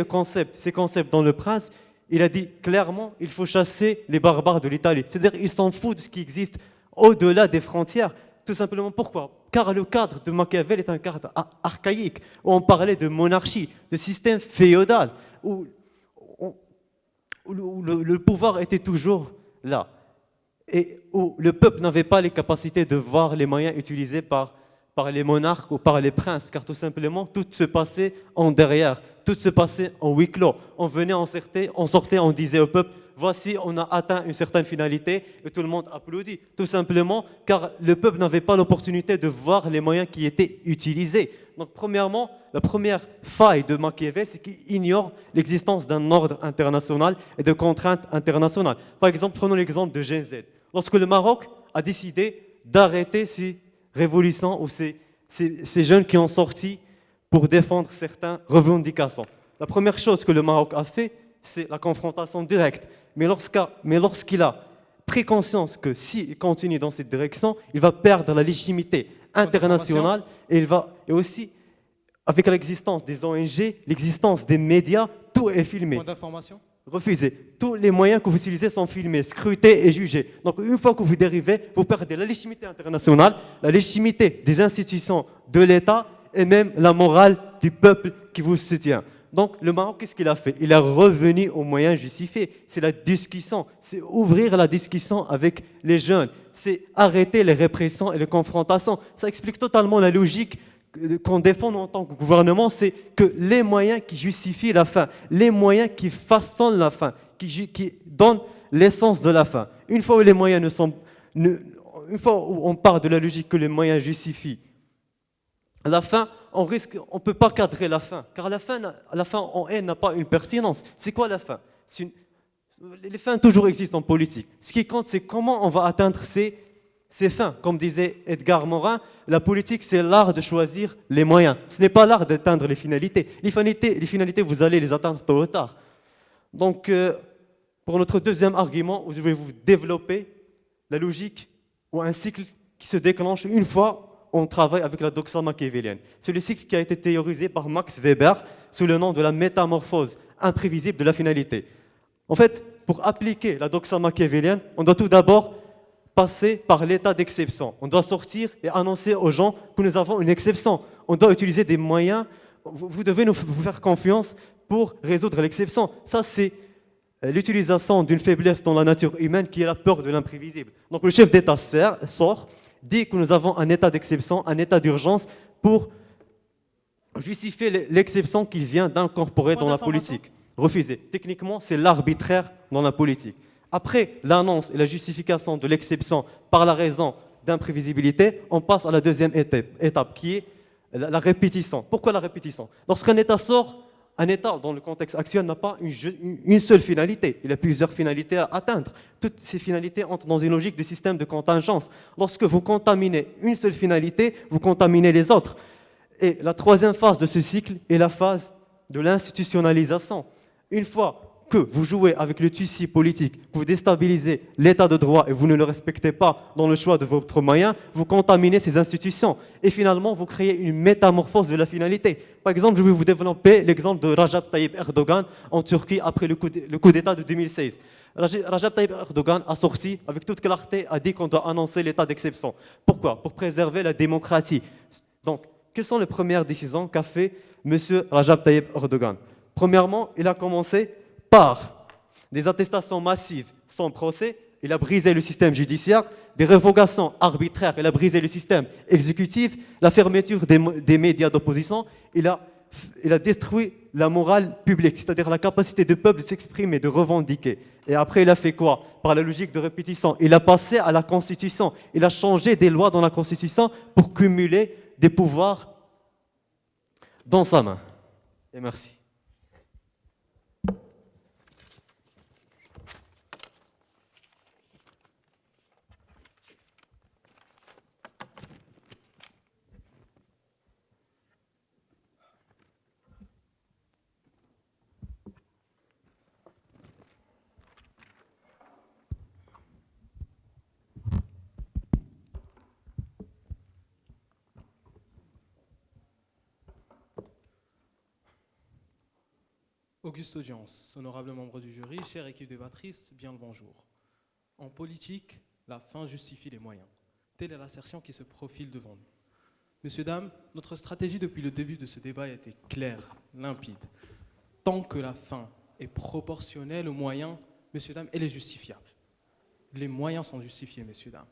ces concepts dans Le Prince, il a dit clairement il faut chasser les barbares de l'Italie. C'est-à-dire qu'il s'en fout de ce qui existe au-delà des frontières. Tout simplement pourquoi? Car le cadre de Machiavel est un cadre archaïque, où on parlait de monarchie, de système féodal, où le pouvoir était toujours là, et où le peuple n'avait pas les capacités de voir les moyens utilisés par les monarques ou par les princes, car tout simplement, tout se passait en derrière, tout se passait en huis clos. On venait, on sortait, on disait au peuple, voici, on a atteint une certaine finalité, et tout le monde applaudit. Tout simplement, car le peuple n'avait pas l'opportunité de voir les moyens qui étaient utilisés. Donc, premièrement, la première faille de Machiavel, c'est qu'il ignore l'existence d'un ordre international et de contraintes internationales. Par exemple, prenons l'exemple de Gen Z. Lorsque le Maroc a décidé d'arrêter ces révolutions ou ces jeunes qui ont sorti pour défendre certaines revendications, la première chose que le Maroc a fait, c'est la confrontation directe. Mais lorsqu'il a pris conscience que s'il continue dans cette direction, il va perdre la légitimité internationale et aussi, avec l'existence des ONG, l'existence des médias, tout est filmé. Point d'information. Refusé. Tous les moyens que vous utilisez sont filmés, scrutés et jugés. Donc une fois que vous dérivez, vous perdez la légitimité internationale, la légitimité des institutions de l'État et même la morale du peuple qui vous soutient. Donc le Maroc, qu'est-ce qu'il a fait? Il est revenu aux moyens justifiés. C'est la discussion, c'est ouvrir la discussion avec les jeunes, c'est arrêter les répressions et les confrontations. Ça explique totalement la logique qu'on défend en tant que gouvernement, c'est que les moyens qui justifient la fin, les moyens qui façonnent la fin, qui donnent l'essence de la fin. Une fois où les moyens une fois où on part de la logique que les moyens justifient la fin, on ne peut pas cadrer la fin, car la fin en elle n'a pas une pertinence. C'est quoi la fin? Les fins toujours existent en politique. Ce qui compte, c'est comment on va atteindre ces fins. Comme disait Edgar Morin, la politique, c'est l'art de choisir les moyens. Ce n'est pas l'art d'atteindre les finalités. Les finalités, vous allez les atteindre tôt ou tard. Donc, pour notre deuxième argument, je vais vous développer la logique ou un cycle qui se déclenche une fois on travaille avec la doxa machiavélienne. C'est le cycle qui a été théorisé par Max Weber sous le nom de la métamorphose imprévisible de la finalité. En fait, pour appliquer la doxa machiavélienne, on doit tout d'abord passer par l'état d'exception. On doit sortir et annoncer aux gens que nous avons une exception. On doit utiliser des moyens. Vous devez vous faire confiance pour résoudre l'exception. Ça, c'est l'utilisation d'une faiblesse dans la nature humaine qui est la peur de l'imprévisible. Donc le chef d'État sort, dit que nous avons un état d'exception, un état d'urgence pour justifier l'exception qu'il vient d'incorporer dans la politique. Refusé. Techniquement, c'est l'arbitraire dans la politique. Après l'annonce et la justification de l'exception par la raison d'imprévisibilité, on passe à la deuxième étape qui est la répétition. Pourquoi la répétition? Lorsqu'un État sort, un État, dans le contexte actuel, n'a pas une seule finalité. Il a plusieurs finalités à atteindre. Toutes ces finalités entrent dans une logique de système de contingence. Lorsque vous contaminez une seule finalité, vous contaminez les autres. Et la troisième phase de ce cycle est la phase de l'institutionnalisation. Une fois que vous jouez avec le tissu politique, que vous déstabilisez l'état de droit et vous ne le respectez pas dans le choix de votre moyen, vous contaminez ces institutions. Et finalement, vous créez une métamorphose de la finalité. Par exemple, je vais vous développer l'exemple de Recep Tayyip Erdogan en Turquie après le coup d'État de 2016. Recep Tayyip Erdogan a sorti, avec toute clarté, a dit qu'on doit annoncer l'état d'exception. Pourquoi? Pour préserver la démocratie. Donc, quelles sont les premières décisions qu'a fait M. Recep Tayyip Erdogan? Premièrement, il a commencé par des attestations massives sans procès. Il a brisé le système judiciaire, des révocations arbitraires, il a brisé le système exécutif, la fermeture des médias d'opposition, il a détruit la morale publique, c'est-à-dire la capacité du peuple de s'exprimer, de revendiquer. Et après, il a fait quoi? Par la logique de répétition, il a passé à la Constitution, il a changé des lois dans la Constitution pour cumuler des pouvoirs dans sa main. Et merci. Auguste Audience, honorable membre du jury, chère équipe débattrice, bien le bonjour. En politique, la fin justifie les moyens. Telle est l'assertion qui se profile devant nous. Messieurs, dames, notre stratégie depuis le début de ce débat a été claire, limpide. Tant que la fin est proportionnelle aux moyens, messieurs, dames, elle est justifiable. Les moyens sont justifiés, messieurs, dames.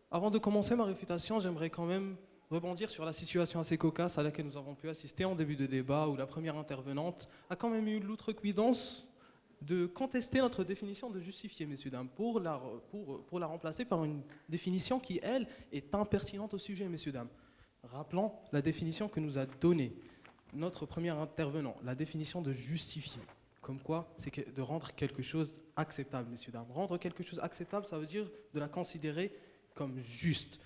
Avant de commencer ma réfutation, j'aimerais quand même rebondir sur la situation assez cocasse à laquelle nous avons pu assister en début de débat, où la première intervenante a quand même eu l'outrecuidance de contester notre définition de justifié, messieurs, dames, pour la remplacer par une définition qui, elle, est impertinente au sujet, messieurs, dames. Rappelons la définition que nous a donnée notre premier intervenant, la définition de justifié. Comme quoi, c'est de rendre quelque chose acceptable, messieurs, dames. Rendre quelque chose acceptable, ça veut dire de la considérer comme juste,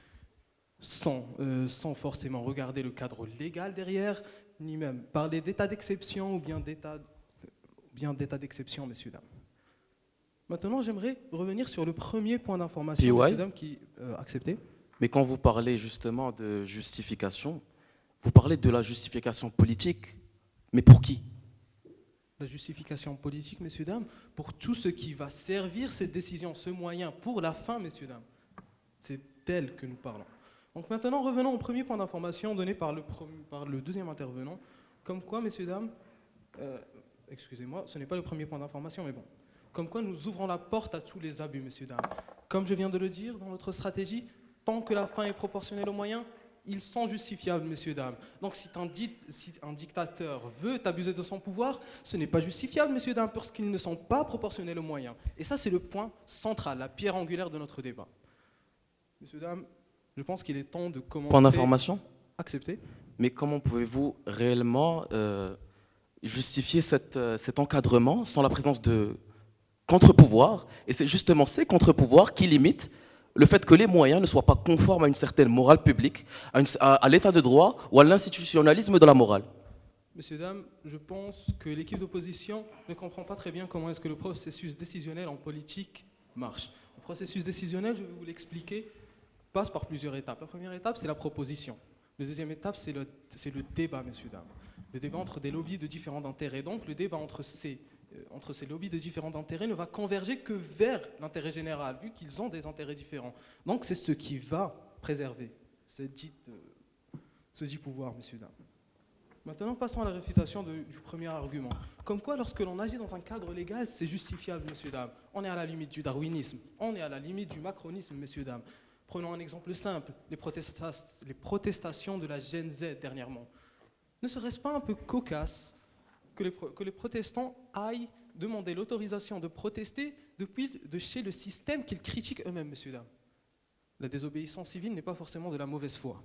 sans forcément regarder le cadre légal derrière, ni même parler d'état d'exception ou bien d'état d'exception, messieurs, dames. Maintenant, j'aimerais revenir sur le premier point d'information, messieurs, dames, qui accepté. Mais quand vous parlez justement de justification, vous parlez de la justification politique, mais pour qui? La justification politique, messieurs, dames, pour tout ce qui va servir cette décision, ce moyen, pour la fin, messieurs, dames. C'est d'elle que nous parlons. Donc maintenant, revenons au premier point d'information donné par le deuxième intervenant, comme quoi, messieurs, dames, excusez-moi, ce n'est pas le premier point d'information, mais bon, comme quoi nous ouvrons la porte à tous les abus, messieurs, dames. Comme je viens de le dire dans notre stratégie, tant que la fin est proportionnelle aux moyens, ils sont justifiables, messieurs, dames. Donc si un dictateur veut abuser de son pouvoir, ce n'est pas justifiable, messieurs, dames, parce qu'ils ne sont pas proportionnels aux moyens. Et ça, c'est le point central, la pierre angulaire de notre débat. Messieurs, dames, je pense qu'il est temps de commencer... Point d'information? Accepté. Mais comment pouvez-vous réellement justifier cet encadrement sans la présence de contre-pouvoirs? Et c'est justement ces contre-pouvoirs qui limitent le fait que les moyens ne soient pas conformes à une certaine morale publique, à l'état de droit ou à l'institutionnalisme de la morale. Messieurs, dames, je pense que l'équipe d'opposition ne comprend pas très bien comment est-ce que le processus décisionnel en politique marche. Le processus décisionnel, je vais vous l'expliquer, passe par plusieurs étapes. La première étape, c'est la proposition. La deuxième étape, c'est le débat, messieurs, dames. Le débat entre des lobbies de différents intérêts. Donc, le débat entre ces lobbies de différents intérêts ne va converger que vers l'intérêt général, vu qu'ils ont des intérêts différents. Donc, c'est ce qui va préserver ce dit pouvoir, messieurs, dames. Maintenant, passons à la réfutation du premier argument. Comme quoi, lorsque l'on agit dans un cadre légal, c'est justifiable, messieurs, dames. On est à la limite du darwinisme, on est à la limite du macronisme, messieurs, dames. Prenons un exemple simple, les protestations de la Gen Z dernièrement. Ne serait-ce pas un peu cocasse que les protestants aillent demander l'autorisation de protester de chez le système qu'ils critiquent eux-mêmes, messieurs, dames? La désobéissance civile n'est pas forcément de la mauvaise foi.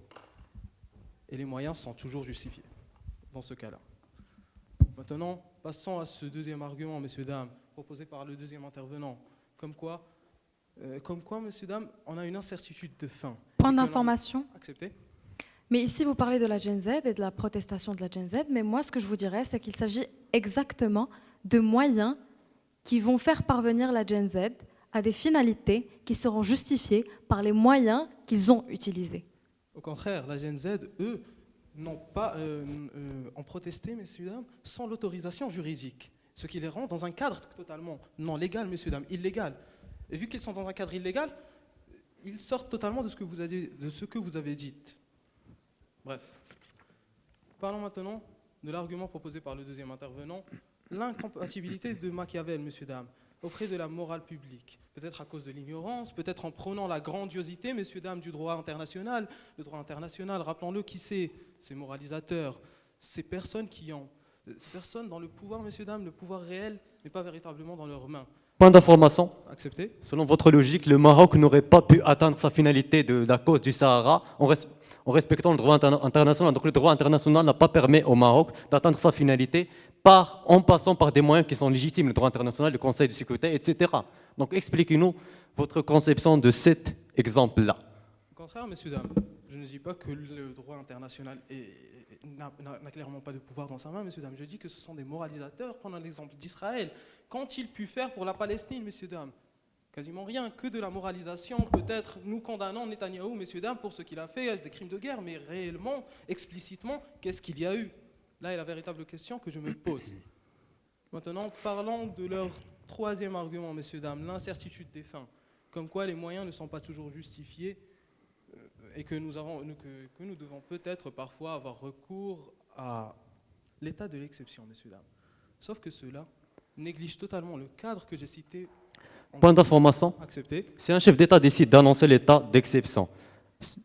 Et les moyens sont toujours justifiés dans ce cas-là. Maintenant, passons à ce deuxième argument, messieurs, dames, proposé par le deuxième intervenant. Comme quoi, messieurs, dames, on a une incertitude de fin. Point d'information. Accepté. Mais ici, vous parlez de la Gen Z et de la protestation de la Gen Z, mais moi, ce que je vous dirais, c'est qu'il s'agit exactement de moyens qui vont faire parvenir la Gen Z à des finalités qui seront justifiées par les moyens qu'ils ont utilisés. Au contraire, la Gen Z, eux, n'ont pas en protesté, messieurs, dames, sans l'autorisation juridique. Ce qui les rend dans un cadre totalement non légal, messieurs, dames, illégal. Et vu qu'ils sont dans un cadre illégal, ils sortent totalement de ce que vous avez dit. Bref. Parlons maintenant de l'argument proposé par le deuxième intervenant, l'incompatibilité de Machiavel, messieurs, dames, auprès de la morale publique. Peut-être à cause de l'ignorance, peut-être en prônant la grandiosité, messieurs, dames, du droit international. Le droit international, rappelons-le, qui c'est? Ces moralisateurs, ces personnes dans le pouvoir, messieurs, dames, le pouvoir réel n'est pas véritablement dans leurs mains. Point d'information. Accepté? Selon votre logique, le Maroc n'aurait pas pu atteindre sa finalité de la cause du Sahara en respectant le droit international. Donc le droit international n'a pas permis au Maroc d'atteindre sa finalité en passant par des moyens qui sont légitimes, le droit international, le Conseil de sécurité, etc. Donc expliquez-nous votre conception de cet exemple-là. Au contraire, messieurs, dames, je ne dis pas que le droit international n'a clairement pas de pouvoir dans sa main, messieurs, dames. Je dis que ce sont des moralisateurs. Prenons l'exemple d'Israël. Qu'ont-ils pu faire pour la Palestine, messieurs, dames? Quasiment rien, que de la moralisation. Peut-être nous condamnons Netanyahou, messieurs, dames, pour ce qu'il a fait, des crimes de guerre, mais réellement, explicitement, qu'est-ce qu'il y a eu? Là est la véritable question que je me pose. Maintenant, parlons de leur troisième argument, messieurs, dames, l'incertitude des fins. Comme quoi les moyens ne sont pas toujours justifiés et que nous devons peut-être parfois avoir recours à l'état de l'exception, messieurs, dames. Sauf que cela néglige totalement le cadre que j'ai cité. Point d'information. Accepté. Si un chef d'État décide d'annoncer l'état d'exception,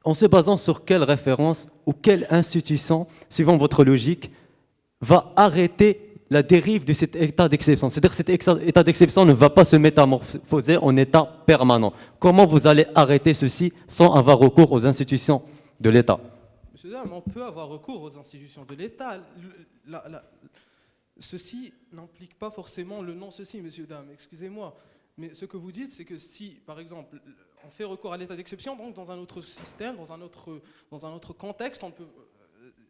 en se basant sur quelle référence ou quelle institution, suivant votre logique, va arrêter la dérive de cet état d'exception? C'est-à-dire que cet état d'exception ne va pas se métamorphoser en état permanent. Comment vous allez arrêter ceci sans avoir recours aux institutions de l'État? Monsieur Dame, on peut avoir recours aux institutions de l'État. Ceci n'implique pas forcément le non-ceci, monsieur, dame, excusez-moi. Mais ce que vous dites, c'est que si, par exemple, on fait recours à l'état d'exception, donc dans un autre système, dans un autre contexte,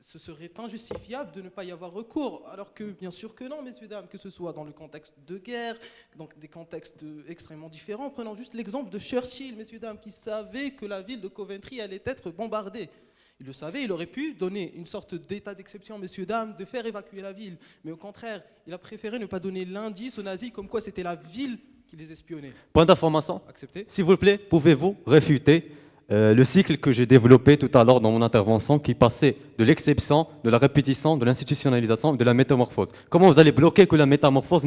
ce serait injustifiable de ne pas y avoir recours. Alors que, bien sûr que non, messieurs, dames, que ce soit dans le contexte de guerre, donc des contextes extrêmement différents. Prenons juste l'exemple de Churchill, messieurs, dames, qui savait que la ville de Coventry allait être bombardée. Il le savait, il aurait pu donner une sorte d'état d'exception, messieurs, dames, de faire évacuer la ville. Mais au contraire, il a préféré ne pas donner l'indice aux nazis comme quoi c'était la ville qui les espionnait. Point d'information. Accepté. S'il vous plaît, pouvez-vous réfuter le cycle que j'ai développé tout à l'heure dans mon intervention qui passait de l'exception, de la répétition, de l'institutionnalisation et de la métamorphose? Comment vous allez bloquer que la métamorphose,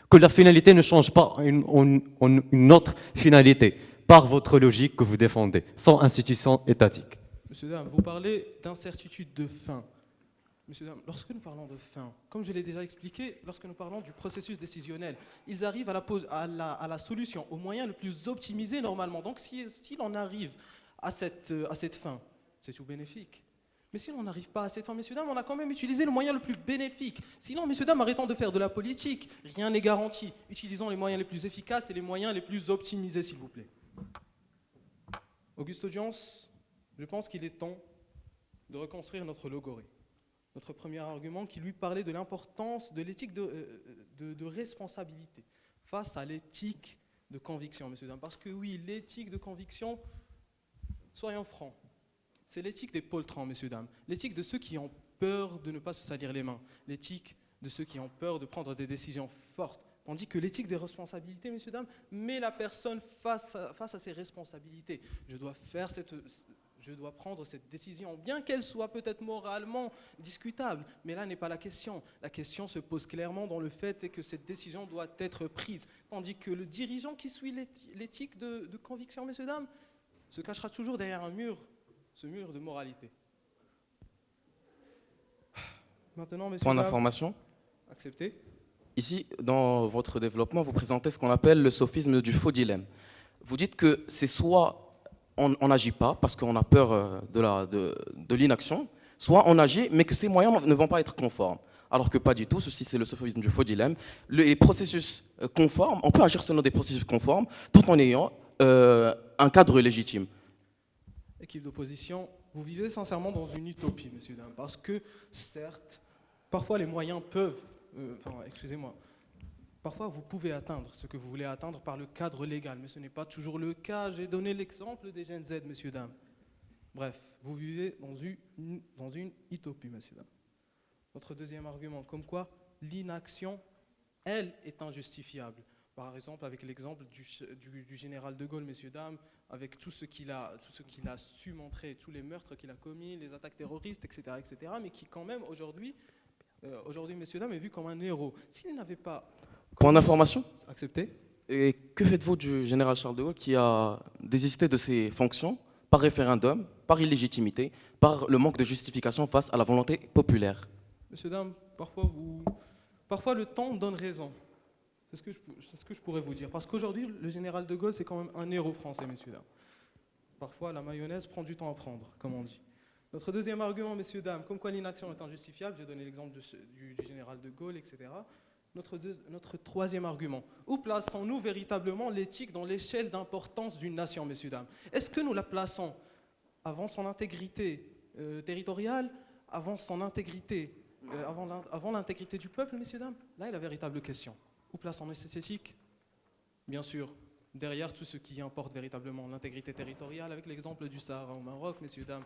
que la finalité ne change pas en une autre finalité par votre logique que vous défendez, sans institution étatique? Monsieur, dame, vous parlez d'incertitude de fin. Monsieur, dame, lorsque nous parlons de fin, comme je l'ai déjà expliqué, lorsque nous parlons du processus décisionnel, ils arrivent à la solution, au moyen le plus optimisé normalement. Donc si l'on arrive à cette fin, c'est tout bénéfique. Mais si l'on n'arrive pas à cette fin, messieurs, dames, on a quand même utilisé le moyen le plus bénéfique. Sinon, messieurs, dames, arrêtons de faire de la politique. Rien n'est garanti. Utilisons les moyens les plus efficaces et les moyens les plus optimisés, s'il vous plaît. Auguste Audience, je pense qu'il est temps de reconstruire notre logorée. Notre premier argument qui lui parlait de l'importance de l'éthique de responsabilité face à l'éthique de conviction, messieurs, dames. Parce que oui, l'éthique de conviction, soyons francs, c'est l'éthique des poltrons, messieurs, dames. L'éthique de ceux qui ont peur de ne pas se salir les mains. L'éthique de ceux qui ont peur de prendre des décisions fortes. Tandis que l'éthique des responsabilités, messieurs, dames, met la personne face à ses responsabilités. Je dois prendre cette décision, bien qu'elle soit peut-être moralement discutable. Mais là n'est pas la question. La question se pose clairement dans le fait que cette décision doit être prise. Tandis que le dirigeant qui suit l'éthique de conviction, messieurs, dames, se cachera toujours derrière ce mur de moralité. Maintenant, messieurs, Point dames, d'information. accepté. Ici, dans votre développement, vous présentez ce qu'on appelle le sophisme du faux dilemme. Vous dites que c'est soit on n'agit pas parce qu'on a peur de l'inaction, soit on agit mais que ces moyens ne vont pas être conformes. Alors que pas du tout, ceci c'est le sophisme du faux dilemme. Les processus conformes, on peut agir selon des processus conformes tout en ayant un cadre légitime. Équipe d'opposition, vous vivez sincèrement dans une utopie, messieurs, dames, parce que, certes, parfois les moyens peuvent, excusez-moi, parfois vous pouvez atteindre ce que vous voulez atteindre par le cadre légal, mais ce n'est pas toujours le cas. J'ai donné l'exemple des Gen Z, messieurs, dames. Bref, vous vivez dans une utopie, messieurs, dames. Notre deuxième argument, comme quoi l'inaction, elle, est injustifiable. Par exemple, avec l'exemple du général de Gaulle, messieurs, dames, avec tout ce qu'il a su montrer, tous les meurtres qu'il a commis, les attaques terroristes, etc., mais qui quand même, aujourd'hui, messieurs, dames, est vu comme un héros. S'il n'avait pas... Point d'information. Accepté. Et que faites-vous du général Charles de Gaulle qui a désisté de ses fonctions par référendum, par illégitimité, par le manque de justification face à la volonté populaire? Messieurs, dames, parfois le temps donne raison. C'est ce que je pourrais vous dire. Parce qu'aujourd'hui, le général de Gaulle, c'est quand même un héros français, messieurs, dames. Parfois, la mayonnaise prend du temps à prendre, comme on dit. Notre deuxième argument, messieurs, dames, comme quoi l'inaction est injustifiable, j'ai donné l'exemple du général de Gaulle, etc. Notre troisième argument, où plaçons-nous véritablement l'éthique dans l'échelle d'importance d'une nation, messieurs, dames? Est-ce que nous la plaçons avant son intégrité territoriale, avant l'intégrité du peuple, messieurs, dames? Là est la véritable question. Où plaçons-nous cette éthique? Bien sûr, derrière tout ce qui importe véritablement l'intégrité territoriale, avec l'exemple du Sahara au Maroc, messieurs, dames,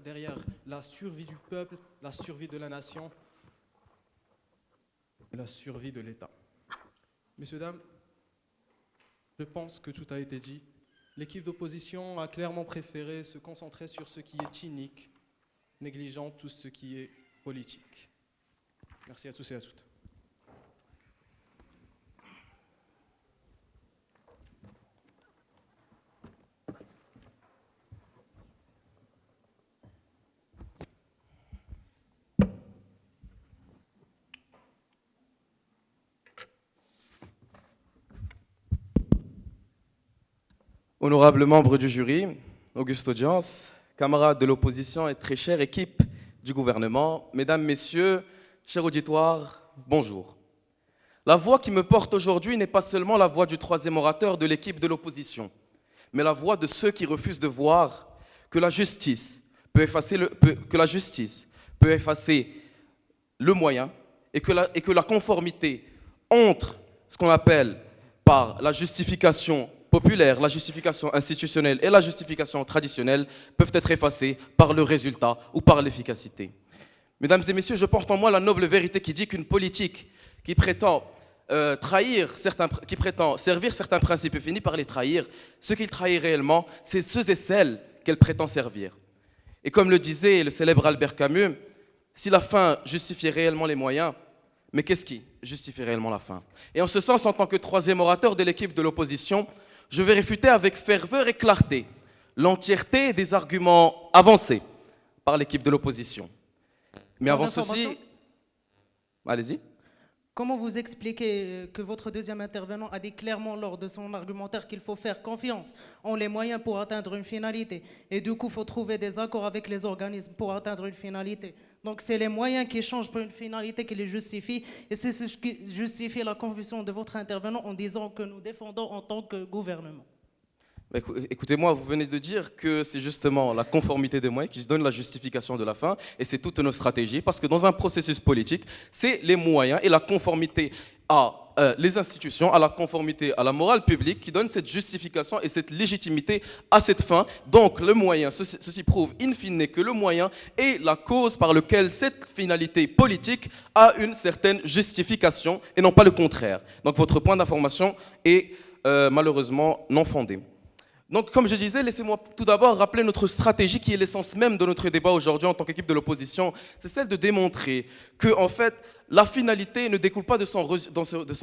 derrière la survie du peuple, la survie de la nation, et la survie de l'État. Messieurs, dames, je pense que tout a été dit. L'équipe d'opposition a clairement préféré se concentrer sur ce qui est inique, négligeant tout ce qui est politique. Merci à tous et à toutes. Honorables membres du jury, auguste audience, camarades de l'opposition et très chère équipe du gouvernement, mesdames, messieurs, cher auditoire, bonjour. La voix qui me porte aujourd'hui n'est pas seulement la voix du troisième orateur de l'équipe de l'opposition, mais la voix de ceux qui refusent de voir que la justice peut effacer le moyen et que la conformité entre ce qu'on appelle par la justification populaire, la justification institutionnelle et la justification traditionnelle peuvent être effacées par le résultat ou par l'efficacité. Mesdames et messieurs, je porte en moi la noble vérité qui dit qu'une politique qui prétend servir certains principes et finit par les trahir, ce qu'il trahit réellement, c'est ceux et celles qu'elle prétend servir. Et comme le disait le célèbre Albert Camus, si la fin justifiait réellement les moyens, mais qu'est-ce qui justifie réellement la fin? Et en ce sens, en tant que troisième orateur de l'équipe de l'opposition, je vais réfuter avec ferveur et clarté l'entièreté des arguments avancés par l'équipe de l'opposition. Mais avant ceci... Allez-y. Comment vous expliquez que votre deuxième intervenant a dit clairement lors de son argumentaire qu'il faut faire confiance en les moyens pour atteindre une finalité et du coup il faut trouver des accords avec les organismes pour atteindre une finalité. Donc c'est les moyens qui changent pour une finalité qui les justifient et c'est ce qui justifie la confusion de votre intervenant en disant que nous défendons en tant que gouvernement. Écoutez-moi, vous venez de dire que c'est justement la conformité des moyens qui donne la justification de la fin, et c'est toute notre stratégie, parce que dans un processus politique, c'est les moyens et la conformité à les institutions, à la conformité à la morale publique qui donne cette justification et cette légitimité à cette fin. Donc le moyen, ceci prouve in fine que le moyen est la cause par laquelle cette finalité politique a une certaine justification, et non pas le contraire. Donc votre point d'information est malheureusement non fondé. Donc, comme je disais, laissez-moi tout d'abord rappeler notre stratégie qui est l'essence même de notre débat aujourd'hui en tant qu'équipe de l'opposition. C'est celle de démontrer que, en fait, la finalité ne découle pas de son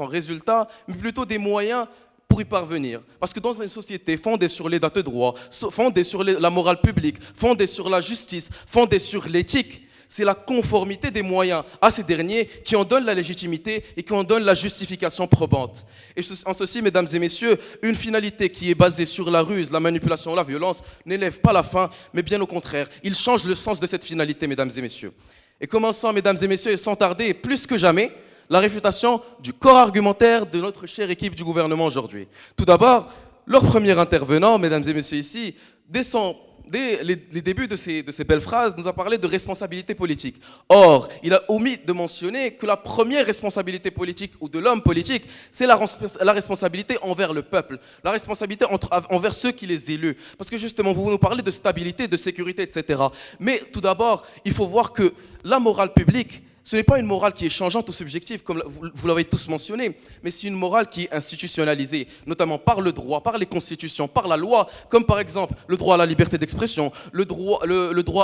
résultat, mais plutôt des moyens pour y parvenir. Parce que dans une société fondée sur l'état de droit, fondée sur la morale publique, fondée sur la justice, fondée sur l'éthique, c'est la conformité des moyens à ces derniers qui en donne la légitimité et qui en donne la justification probante. Et en ceci, mesdames et messieurs, une finalité qui est basée sur la ruse, la manipulation, la violence, n'élève pas la fin, mais bien au contraire, il change le sens de cette finalité, mesdames et messieurs. Et commençons, mesdames et messieurs, et sans tarder, et plus que jamais, la réfutation du corps argumentaire de notre chère équipe du gouvernement aujourd'hui. Tout d'abord, leur premier intervenant, mesdames et messieurs ici, dès son dès les débuts de ces belles phrases, nous a parlé de responsabilité politique. Or, il a omis de mentionner que la première responsabilité politique ou de l'homme politique, c'est la responsabilité envers le peuple, la responsabilité envers ceux qui les élus. Parce que justement, vous nous parlez de stabilité, de sécurité, etc. Mais tout d'abord, il faut voir que la morale publique, ce n'est pas une morale qui est changeante ou subjective, comme vous l'avez tous mentionné, mais c'est une morale qui est institutionnalisée, notamment par le droit, par les constitutions, par la loi, comme par exemple le droit à la liberté d'expression, le droit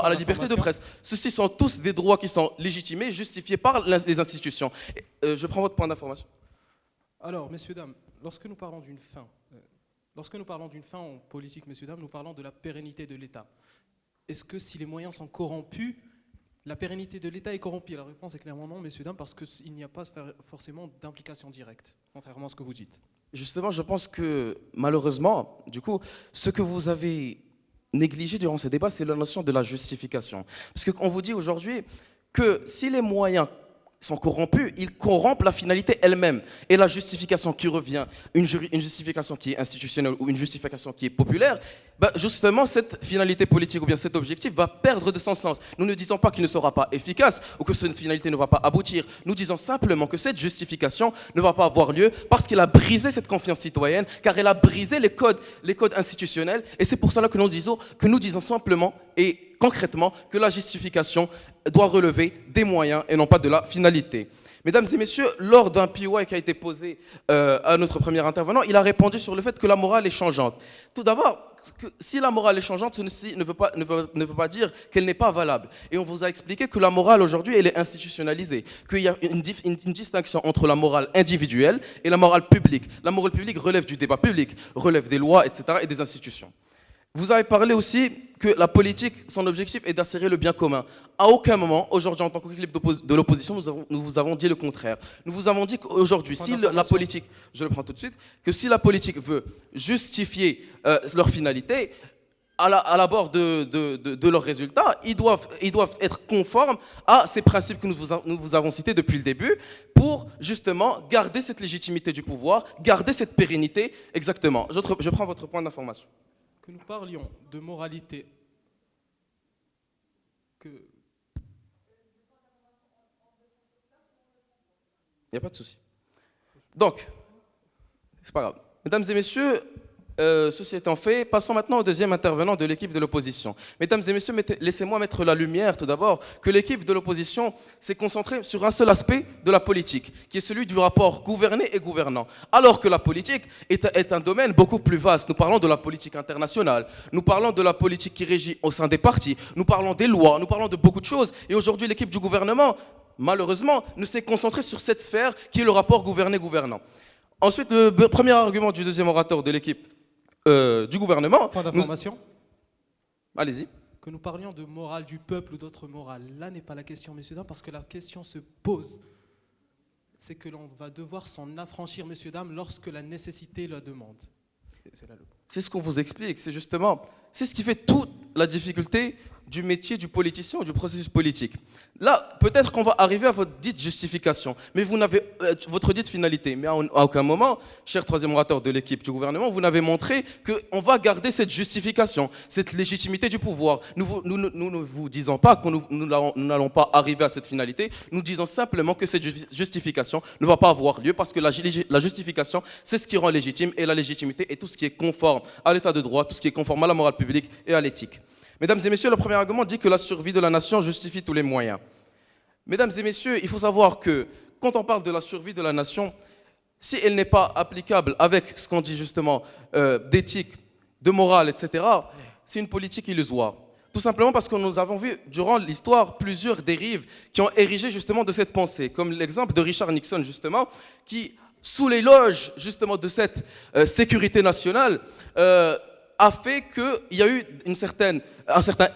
à la liberté de presse. Ceux-ci sont tous des droits qui sont légitimés, justifiés par les institutions. Je prends votre point d'information. Alors, messieurs, dames, lorsque nous parlons d'une fin en politique, messieurs, dames, nous parlons de la pérennité de l'État. Est-ce que si les moyens sont corrompus, la pérennité de l'État est corrompue? La réponse est clairement non, messieurs, dames, parce qu'il n'y a pas forcément d'implication directe, contrairement à ce que vous dites. Justement, je pense que malheureusement, du coup, ce que vous avez négligé durant ce débat, c'est la notion de la justification. Parce qu'on vous dit aujourd'hui que si les moyens sont corrompus, ils corrompent la finalité elle-même. Et la justification qui revient, une justification qui est institutionnelle ou une justification qui est populaire, justement, cette finalité politique ou bien cet objectif va perdre de son sens. Nous ne disons pas qu'il ne sera pas efficace ou que cette finalité ne va pas aboutir. Nous disons simplement que cette justification ne va pas avoir lieu parce qu'elle a brisé cette confiance citoyenne, car elle a brisé les codes institutionnels. Et c'est pour cela que nous disons simplement et concrètement que la justification doit relever des moyens et non pas de la finalité. Mesdames et messieurs, lors d'un PY qui a été posé à notre premier intervenant, il a répondu sur le fait que la morale est changeante. Tout d'abord, si la morale est changeante, ceci ne veut pas dire qu'elle n'est pas valable. Et on vous a expliqué que la morale aujourd'hui, elle est institutionnalisée, qu'il y a une distinction entre la morale individuelle et la morale publique. La morale publique relève du débat public, relève des lois, etc. et des institutions. Vous avez parlé aussi que la politique, son objectif est d'assurer le bien commun. À aucun moment, aujourd'hui, en tant qu'équipe de l'opposition, nous vous avons dit le contraire. Nous vous avons dit qu'aujourd'hui, si la politique, je le prends tout de suite, que si la politique veut justifier leur finalité, à l'abord de leurs résultats, ils doivent être conformes à ces principes que nous vous avons cités depuis le début pour justement garder cette légitimité du pouvoir, garder cette pérennité. Exactement. Je prends votre point d'information. Que nous parlions de moralité, il n'y a pas de souci. Donc, c'est pas grave. Mesdames et messieurs, ceci étant fait, passons maintenant au deuxième intervenant de l'équipe de l'opposition. Mesdames et messieurs, laissez-moi mettre la lumière tout d'abord que l'équipe de l'opposition s'est concentrée sur un seul aspect de la politique, qui est celui du rapport gouverné et gouvernant. Alors que la politique est un domaine beaucoup plus vaste. Nous parlons de la politique internationale, nous parlons de la politique qui régit au sein des partis, nous parlons des lois, nous parlons de beaucoup de choses. Et aujourd'hui, l'équipe du gouvernement, malheureusement, ne s'est concentrée sur cette sphère qui est le rapport gouverné-gouvernant. Ensuite, le premier argument du deuxième orateur de l'équipe du gouvernement. Point d'information. Allez-y. Que nous parlions de morale du peuple ou d'autres morales. Là n'est pas la question, messieurs, dames, parce que la question se pose. C'est que l'on va devoir s'en affranchir, messieurs, dames, lorsque la nécessité le demande. C'est ce qu'on vous explique. C'est justement, c'est ce qui fait toute la difficulté du métier du politicien ou du processus politique. Là, peut-être qu'on va arriver à votre dite justification, mais vous n'avez votre dite finalité. Mais à aucun moment, cher troisième orateur de l'équipe du gouvernement, vous n'avez montré qu'on va garder cette justification, cette légitimité du pouvoir. Nous ne vous disons pas que nous n'allons pas arriver à cette finalité. Nous disons simplement que cette justification ne va pas avoir lieu parce que la justification, c'est ce qui rend légitime, et la légitimité est tout ce qui est conforme à l'état de droit, tout ce qui est conforme à la morale publique et à l'éthique. Mesdames et messieurs, le premier argument dit que la survie de la nation justifie tous les moyens. Mesdames et messieurs, il faut savoir que quand on parle de la survie de la nation, si elle n'est pas applicable avec ce qu'on dit justement d'éthique, de morale, etc., c'est une politique illusoire. Tout simplement parce que nous avons vu durant l'histoire plusieurs dérives qui ont érigé justement de cette pensée, comme l'exemple de Richard Nixon justement, qui, sous l'éloge justement de cette sécurité nationale, a fait qu'il y a eu un certain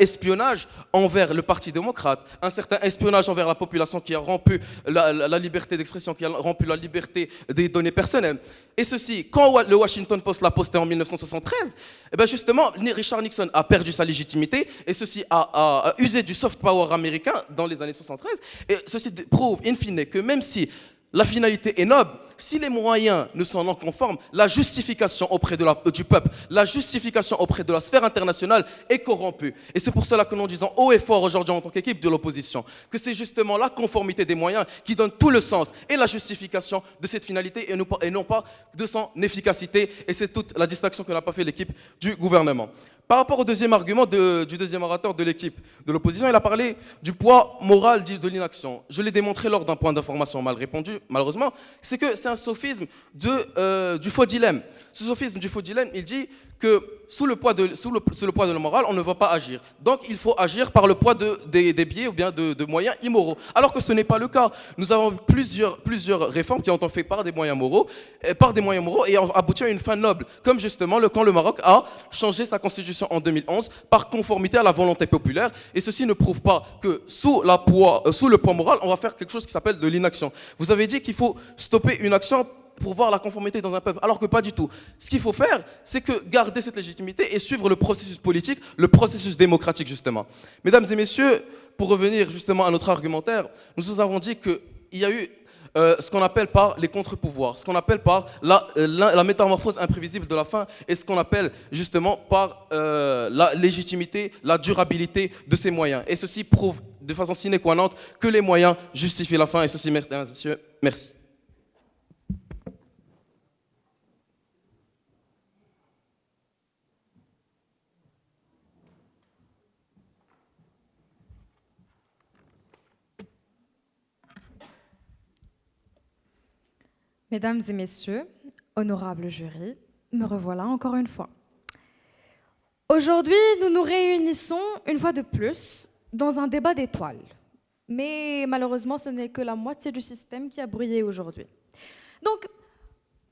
espionnage envers le Parti démocrate, un certain espionnage envers la population qui a rompu la liberté d'expression, qui a rompu la liberté des données personnelles. Et ceci, quand le Washington Post l'a posté en 1973, eh bien justement, Richard Nixon a perdu sa légitimité et ceci a usé du soft power américain dans les années 73. Et ceci prouve, in fine, que même si la finalité est noble, si les moyens ne sont non conformes, la justification auprès du peuple, la justification auprès de la sphère internationale est corrompue. Et c'est pour cela que nous disons haut et fort aujourd'hui en tant qu'équipe de l'opposition que c'est justement la conformité des moyens qui donne tout le sens et la justification de cette finalité et non pas de son efficacité. Et c'est toute la distinction que n'a pas fait l'équipe du gouvernement. Par rapport au deuxième argument du deuxième orateur de l'équipe de l'opposition, il a parlé du poids moral de l'inaction. Je l'ai démontré lors d'un point d'information mal répondu, malheureusement, c'est que c'est un sophisme du faux dilemme. Ce sophisme du faux dilemme, il dit que sous le poids de la morale, on ne va pas agir. Donc il faut agir par le poids des biais ou bien de moyens immoraux. Alors que ce n'est pas le cas. Nous avons plusieurs réformes qui ont été faites par des moyens moraux et ont abouti à une fin noble. Comme justement quand le Maroc a changé sa constitution en 2011 par conformité à la volonté populaire. Et ceci ne prouve pas que sous le poids moral, on va faire quelque chose qui s'appelle de l'inaction. Vous avez dit qu'il faut stopper une action pour voir la conformité dans un peuple, alors que pas du tout. Ce qu'il faut faire, c'est que garder cette légitimité et suivre le processus politique, le processus démocratique, justement. Mesdames et messieurs, pour revenir justement à notre argumentaire, nous vous avons dit qu'il y a eu ce qu'on appelle par les contre-pouvoirs, ce qu'on appelle par la métamorphose imprévisible de la fin et ce qu'on appelle justement par la légitimité, la durabilité de ces moyens. Et ceci prouve de façon sine qua non que les moyens justifient la fin. Et ceci, mesdames et messieurs, merci. Mesdames et messieurs, honorable jury, me revoilà encore une fois. Aujourd'hui, nous nous réunissons une fois de plus dans un débat d'étoiles. Mais malheureusement, ce n'est que la moitié du système qui a brillé aujourd'hui. Donc,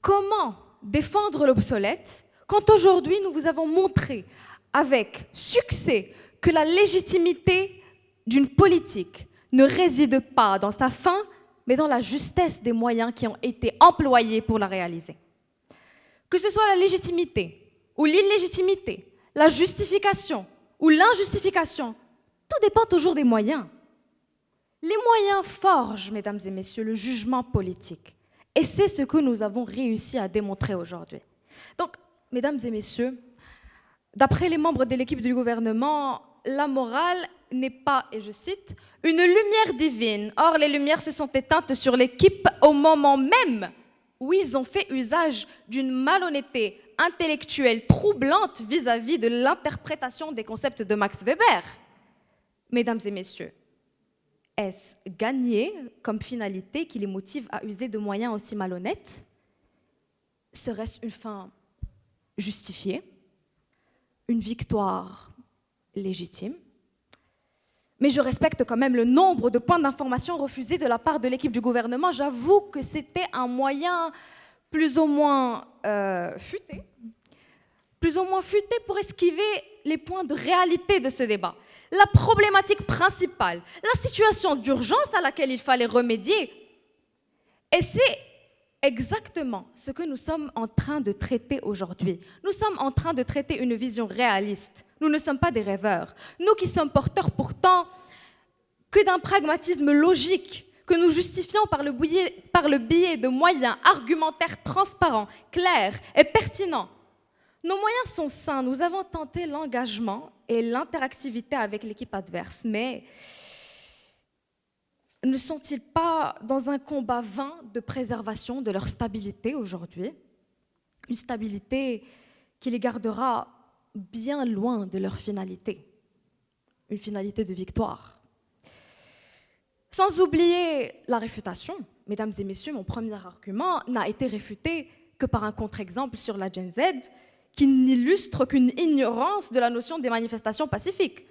comment défendre l'obsolète quand aujourd'hui nous vous avons montré avec succès que la légitimité d'une politique ne réside pas dans sa fin, mais dans la justesse des moyens qui ont été employés pour la réaliser. Que ce soit la légitimité ou l'illégitimité, la justification ou l'injustification, tout dépend toujours des moyens. Les moyens forgent, mesdames et messieurs, le jugement politique. Et c'est ce que nous avons réussi à démontrer aujourd'hui. Donc, mesdames et messieurs, d'après les membres de l'équipe du gouvernement, la morale n'est pas, et je cite, une lumière divine. Or, les lumières se sont éteintes sur l'équipe au moment même où ils ont fait usage d'une malhonnêteté intellectuelle troublante vis-à-vis de l'interprétation des concepts de Max Weber. Mesdames et messieurs, est-ce gagner comme finalité qui les motive à user de moyens aussi malhonnêtes? Serait-ce une fin justifiée? Une victoire légitime? Mais je respecte quand même le nombre de points d'information refusés de la part de l'équipe du gouvernement. J'avoue que c'était un moyen plus ou moins futé pour esquiver les points de réalité de ce débat. La problématique principale, la situation d'urgence à laquelle il fallait remédier. Et c'est exactement ce que nous sommes en train de traiter aujourd'hui. Nous sommes en train de traiter une vision réaliste. Nous ne sommes pas des rêveurs. Nous qui sommes porteurs pourtant que d'un pragmatisme logique, que nous justifions par le biais de moyens argumentaires transparents, clairs et pertinents. Nos moyens sont sains. Nous avons tenté l'engagement et l'interactivité avec l'équipe adverse, mais ne sont-ils pas dans un combat vain de préservation de leur stabilité aujourd'hui? Une stabilité qui les gardera bien loin de leur finalité, une finalité de victoire. Sans oublier la réfutation, mesdames et messieurs, mon premier argument n'a été réfuté que par un contre-exemple sur la Gen Z qui n'illustre qu'une ignorance de la notion des manifestations pacifiques.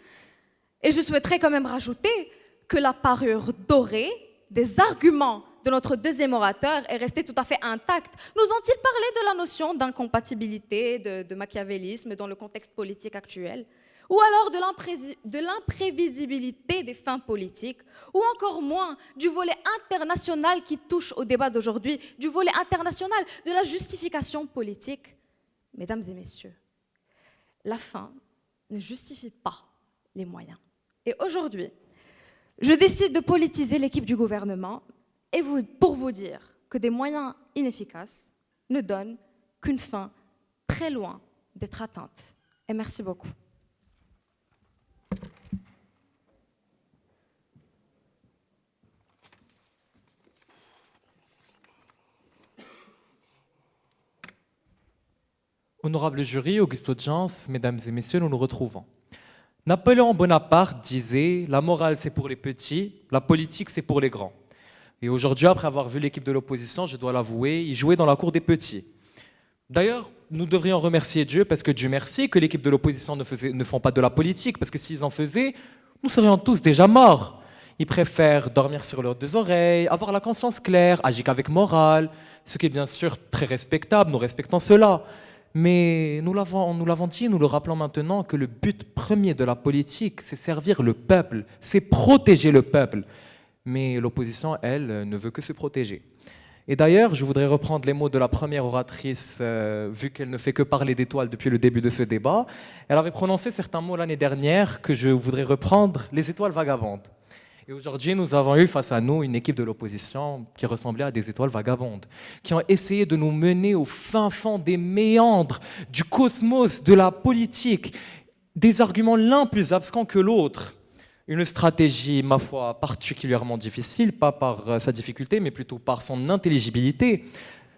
Et je souhaiterais quand même rajouter que la parure dorée des arguments de notre deuxième orateur est restée tout à fait intacte. Nous ont-ils parlé de la notion d'incompatibilité, de machiavélisme dans le contexte politique actuel? Ou alors de l'imprévisibilité des fins politiques? Ou encore moins du volet international qui touche au débat d'aujourd'hui, du volet international de la justification politique? Mesdames et messieurs, la fin ne justifie pas les moyens. Et aujourd'hui, je décide de politiser l'équipe du gouvernement et pour vous dire que des moyens inefficaces ne donnent qu'une fin très loin d'être atteinte. Et merci beaucoup. Honorable jury, Auguste Audience, mesdames et messieurs, nous nous retrouvons. Napoléon Bonaparte disait « La morale, c'est pour les petits, la politique, c'est pour les grands ». Et aujourd'hui, après avoir vu l'équipe de l'opposition, je dois l'avouer, ils jouaient dans la cour des petits. D'ailleurs, nous devrions remercier Dieu, parce que Dieu merci que l'équipe de l'opposition ne font pas de la politique, parce que s'ils en faisaient, nous serions tous déjà morts. Ils préfèrent dormir sur leurs deux oreilles, avoir la conscience claire, agir avec morale, ce qui est bien sûr très respectable, nous respectons cela. Mais nous l'avons dit, nous le rappelons maintenant, que le but premier de la politique, c'est servir le peuple, c'est protéger le peuple. Mais l'opposition, elle, ne veut que se protéger. Et d'ailleurs, je voudrais reprendre les mots de la première oratrice, vu qu'elle ne fait que parler d'étoiles depuis le début de ce débat. Elle avait prononcé certains mots l'année dernière que je voudrais reprendre, les étoiles vagabondes. Et aujourd'hui, nous avons eu face à nous une équipe de l'opposition qui ressemblait à des étoiles vagabondes, qui ont essayé de nous mener au fin fond des méandres, du cosmos, de la politique, des arguments l'un plus abscons que l'autre. Une stratégie, ma foi, particulièrement difficile, pas par sa difficulté, mais plutôt par son intelligibilité.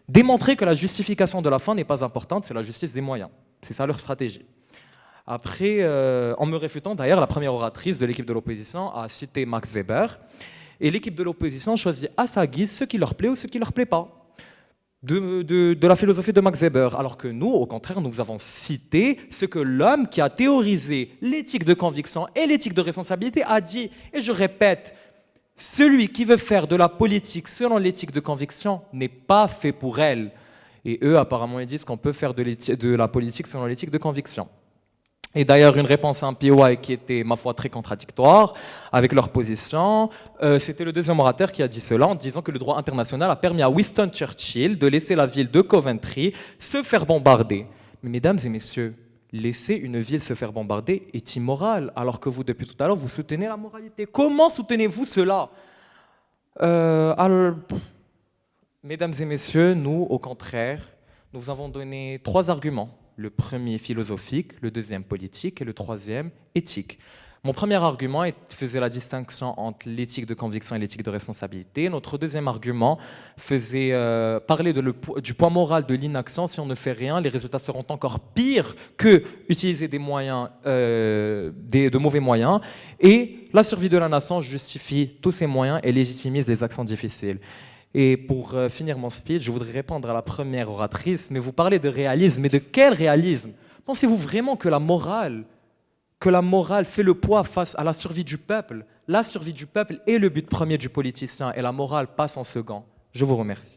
Démontrer que la justification de la fin n'est pas importante, c'est la justice des moyens. C'est ça leur stratégie. Après, en me réfutant, d'ailleurs, la première oratrice de l'équipe de l'opposition a cité Max Weber, et l'équipe de l'opposition choisit à sa guise ce qui leur plaît ou ce qui ne leur plaît pas, de la philosophie de Max Weber, alors que nous, au contraire, nous avons cité ce que l'homme qui a théorisé l'éthique de conviction et l'éthique de responsabilité a dit. Et je répète, celui qui veut faire de la politique selon l'éthique de conviction n'est pas fait pour elle. Et eux, apparemment, ils disent qu'on peut faire de la politique selon l'éthique de conviction. Et d'ailleurs, une réponse à un PY qui était, ma foi, très contradictoire avec leur position. C'était le deuxième orateur qui a dit cela en disant que le droit international a permis à Winston Churchill de laisser la ville de Coventry se faire bombarder. Mais mesdames et messieurs, laisser une ville se faire bombarder est immoral, alors que vous, depuis tout à l'heure, vous soutenez la moralité. Comment soutenez-vous cela Mesdames et messieurs, nous, au contraire, nous vous avons donné 3 arguments. Le premier philosophique, le deuxième politique et le troisième éthique. Mon premier argument faisait la distinction entre l'éthique de conviction et l'éthique de responsabilité. Notre deuxième argument faisait parler du poids moral de l'inaction. Si on ne fait rien, les résultats seront encore pires que utiliser des moyens, de mauvais moyens. Et la survie de la nation justifie tous ces moyens et légitimise les actions difficiles. Et pour finir mon speech, je voudrais répondre à la première oratrice, mais vous parlez de réalisme, mais de quel réalisme? Pensez-vous vraiment que la morale fait le poids face à la survie du peuple? La survie du peuple est le but premier du politicien et la morale passe en second. Je vous remercie.